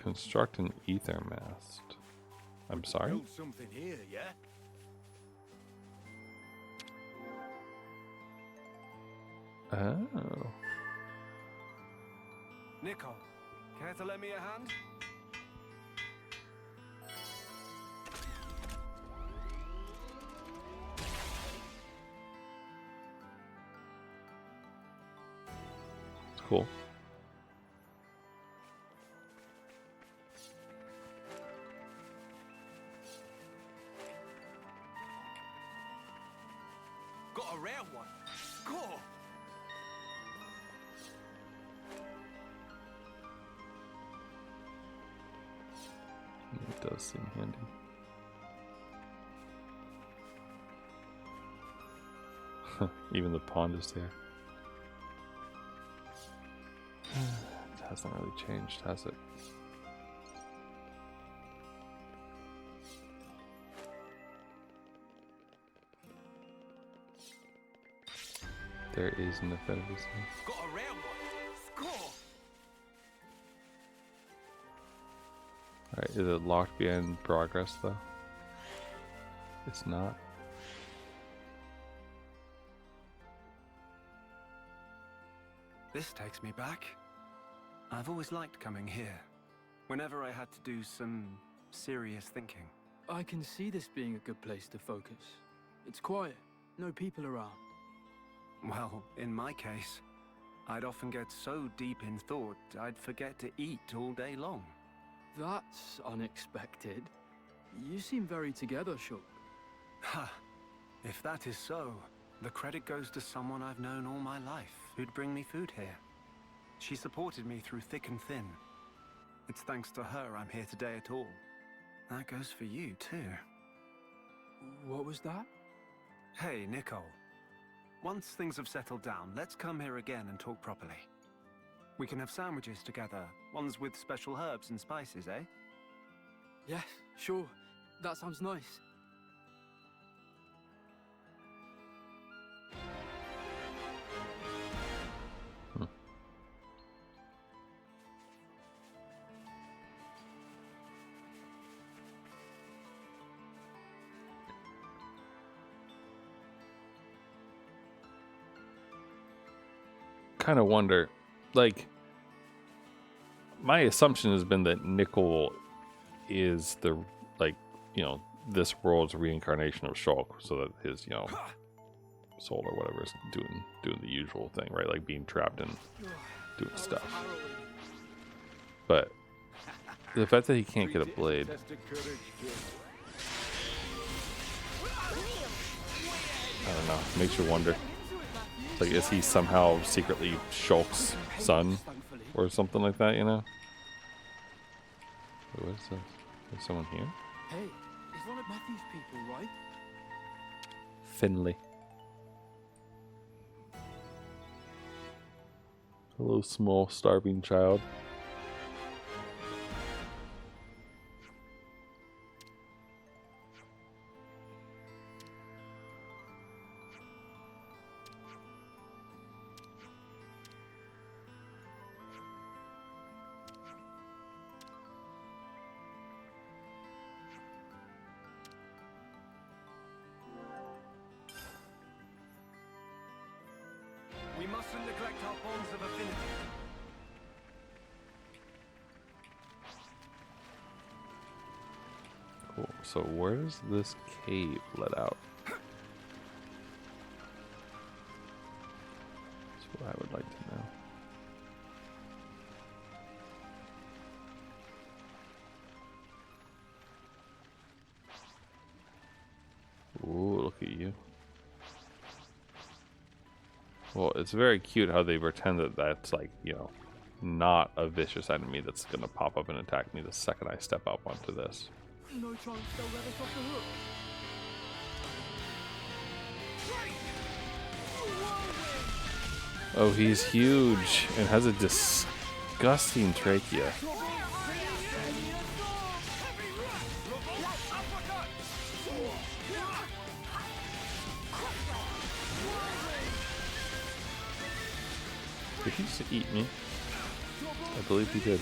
Construct an ether mast. I'm sorry? build something here, yeah? Oh. Nicole, care to lend me a hand? It's cool. Got a rare one. Score. It does seem handy. Even the pond is there. It hasn't really changed, has it? There is an affinity scene. Got a rare one. Score. Alright, is it locked behind progress though? It's not. This takes me back. I've always liked coming here, whenever I had to do some serious thinking. I can see this being a good place to focus. It's quiet, no people around. Well, in my case, I'd often get so deep in thought, I'd forget to eat all day long. That's unexpected. You seem very together, Shulk. Ha! If that is so, the credit goes to someone I've known all my life, who'd bring me food here. She supported me through thick and thin. It's thanks to her I'm here today at all. That goes for you, too. What was that? Hey, Nicole. Once things have settled down, let's come here again and talk properly. We can have sandwiches together, ones with special herbs and spices, eh? Yes, sure. That sounds nice. Kind of wonder, like, my assumption has been that Nickel is the, like, you know, this world's reincarnation of Shulk, so that his, you know, soul or whatever is doing the usual thing, right? Like being trapped and doing stuff. But the fact that he can't get a blade. I don't know. Makes you wonder. Like, is he somehow secretly Shulk's son or something like that, you know? What is this? Is someone here? Hey, it's one of Mathew's people, right? Finley. Hello, small, starving child. We mustn't neglect our bonds of affinity. Cool. So where's this cave let out? That's what I would like to know. Ooh, look at you. Well, it's very cute how they pretend that that's, like, you know, not a vicious enemy that's gonna pop up and attack me the second I step up onto this. No chance they'll let us off the hook. Oh, he's huge and has a disgusting trachea. Did he just eat me? I believe he did.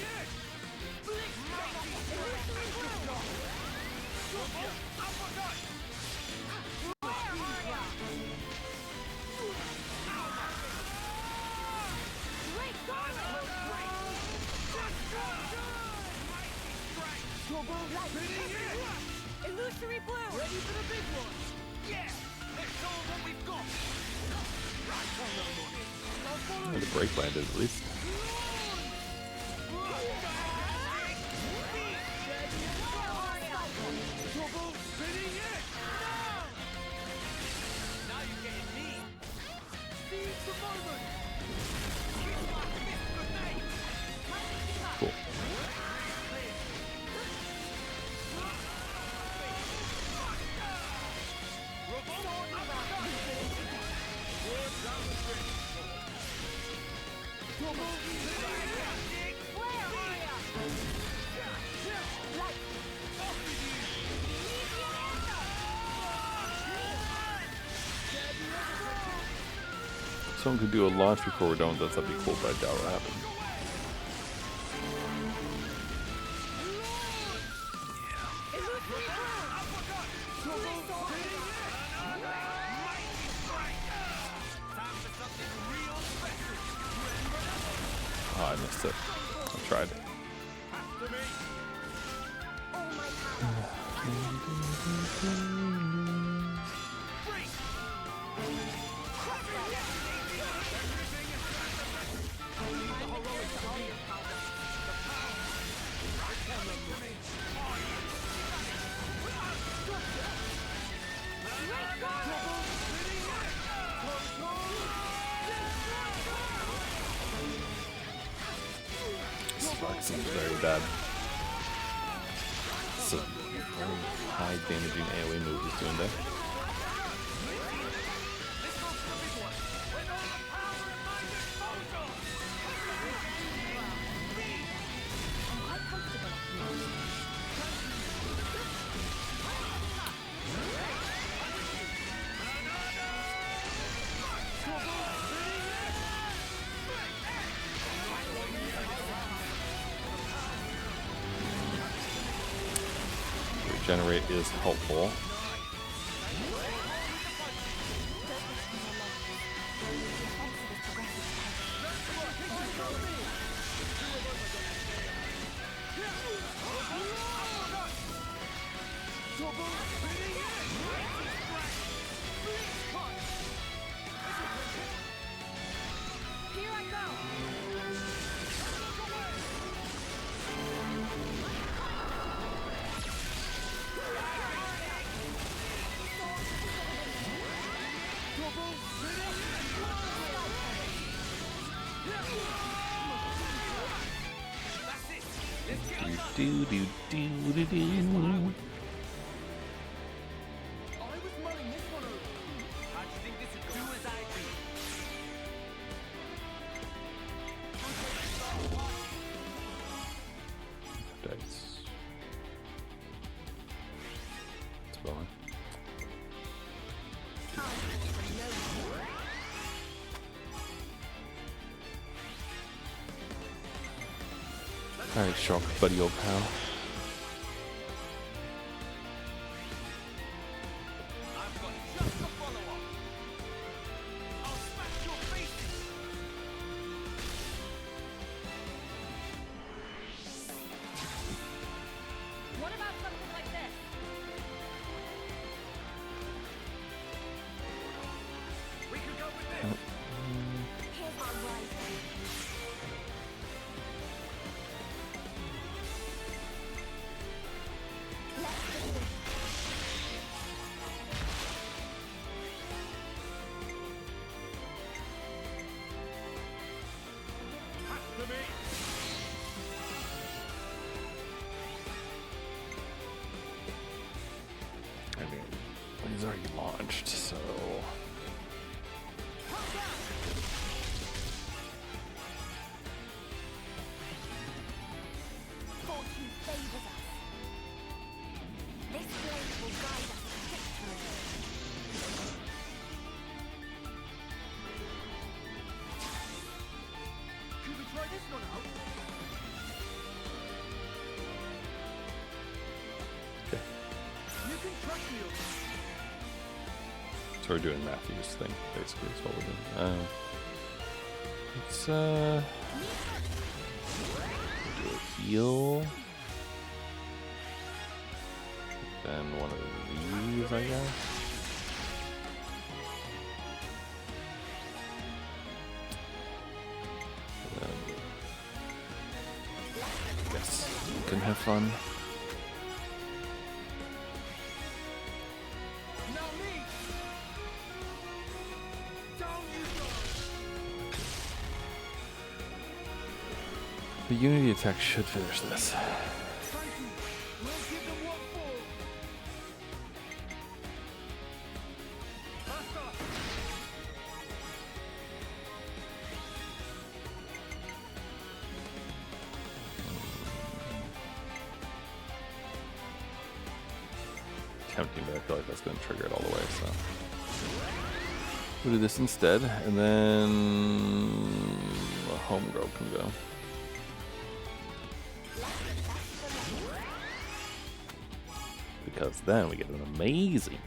Illusory blue! Ready for the big one! Yeah! Let's show what we've got! Oh, the brake landed at least. Cool. Someone could do a launch before we're done with this. That'd be cool, but I doubt it'll happen. Oh, I missed it. I tried. Spark seems very bad. It's a very high damaging AoE move he's doing there. Regenerate is helpful. Do do do do do. Alright, shock, buddy, old pal. What about something like this? We could go with this. Here's my right. I mean, he's already launched, so. Fortune favors us. This blade will guide us to victory. Could we try this one out? Okay. You can trust me. So we're doing Mathew's thing, basically, is what we're doing. Let's do a heal. Then one of these, I guess. And then, I guess we can have fun. The Unity attack should finish this. Tempting, but I feel like that's going to trigger it all the way, so. We'll do this instead, and then a homegirl can go. Because then we get an amazing.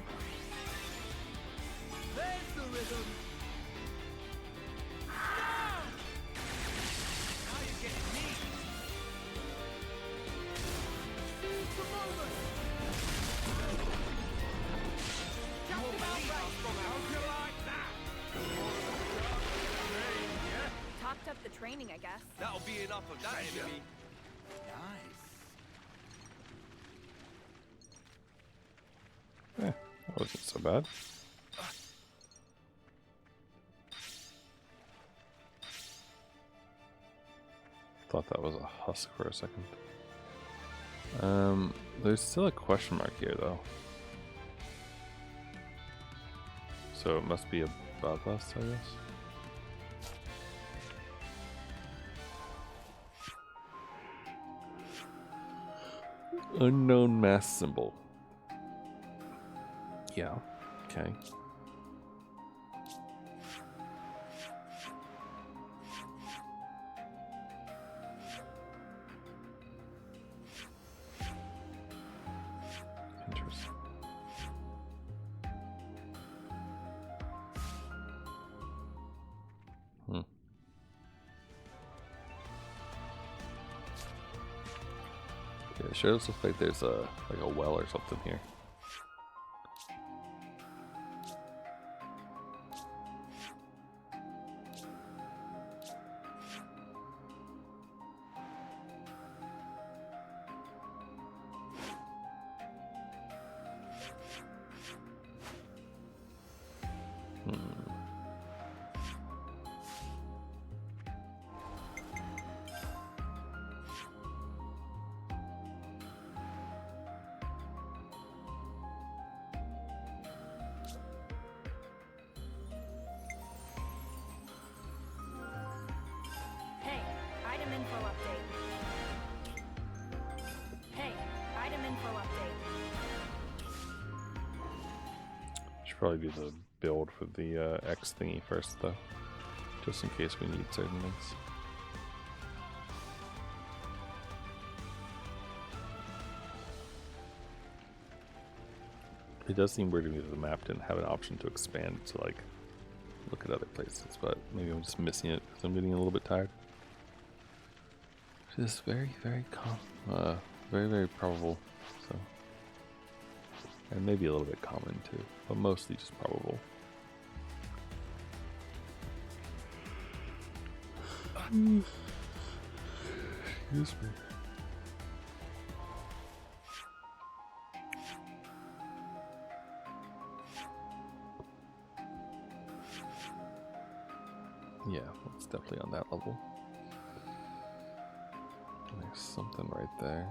kept up the training, I guess. That'll be enough of that enemy. Nice. That wasn't so bad. Thought that was a husk for a second. There's still a question mark here though. So it must be a bloodlust, I guess. Unknown mass symbol. Yeah, okay. Interesting. Yeah, it sure does look like there's a well or something here. Hey, item info update. Hey, item info update. Should probably do the build for the X thingy first though, just in case we need certain things. It does seem weird to me that the map didn't have an option to expand to like look at other places, but maybe I'm just missing it because I'm getting a little bit tired. Which is very, very very probable. So, and maybe a little bit common too, but mostly just probable. Excuse me. Yeah, it's definitely on that level. There's something right there,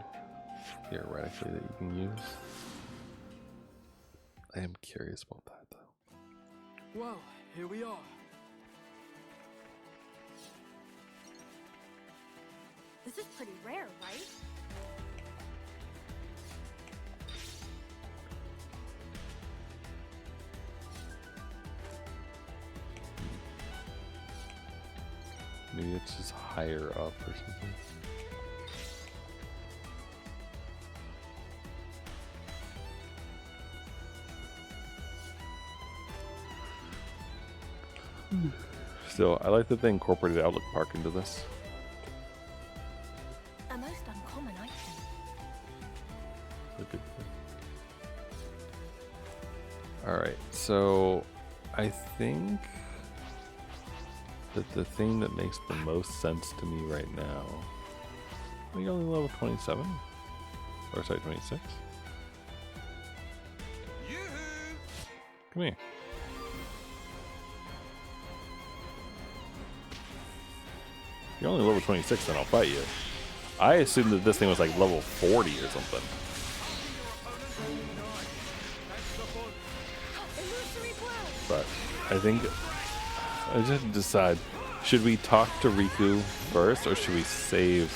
theoretically, that you can use. I am curious about that, though. Well, here we are. This is pretty rare, right? Maybe it's just higher up or something. Still, I like that they incorporated Outlook Park into this. A most uncommon item. A good thing. Alright, so I think that the thing that makes the most sense to me right now, are you only level 27? Or sorry, 26? Come here. If you're only level 26, then I'll fight you. I assumed that this thing was like level 40 or something. But I think I just have to decide, should we talk to Riku first or should we save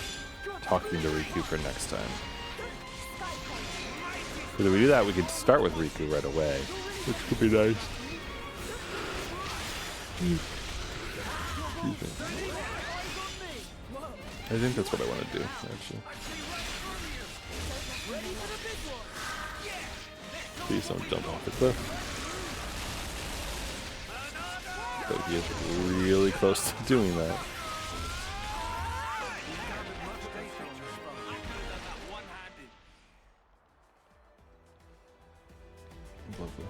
talking to Riku for next time? Because if we do that, we could start with Riku right away, which could be nice. Excuse me. I think that's what I want to do, actually. Please don't jump off the cliff. But he is really close to doing that. Lovely.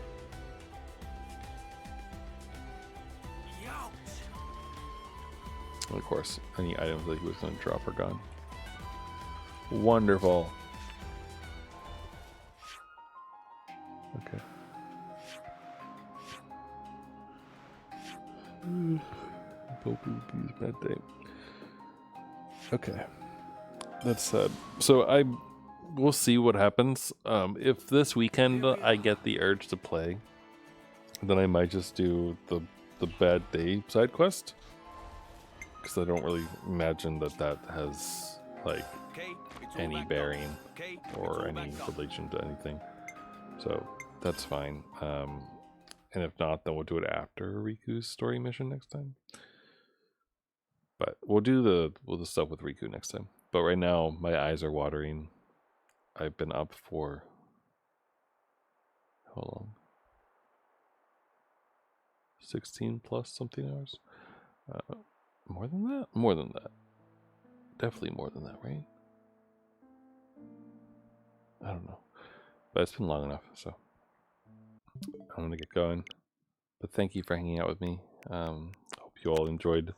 And of course, any items that he was going to drop are gone. Wonderful. Okay. Bad day. Okay. That's sad. So we'll see what happens. If this weekend I get the urge to play, then I might just do the bad day side quest, because I don't really imagine that has like any bearing or any relation to anything. So that's fine. And if not, then we'll do it after Riku's story mission next time. But we'll do the stuff with Riku next time. But right now, my eyes are watering. I've been up for how long? 16 plus something hours. More than that? More than that. Definitely more than that, right? I don't know. But it's been long enough, so I'm gonna get going. But thank you for hanging out with me. Hope you all enjoyed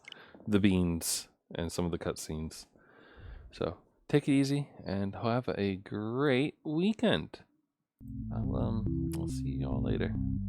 the beans and some of the cutscenes. So take it easy and have a great weekend. I'll see you all later.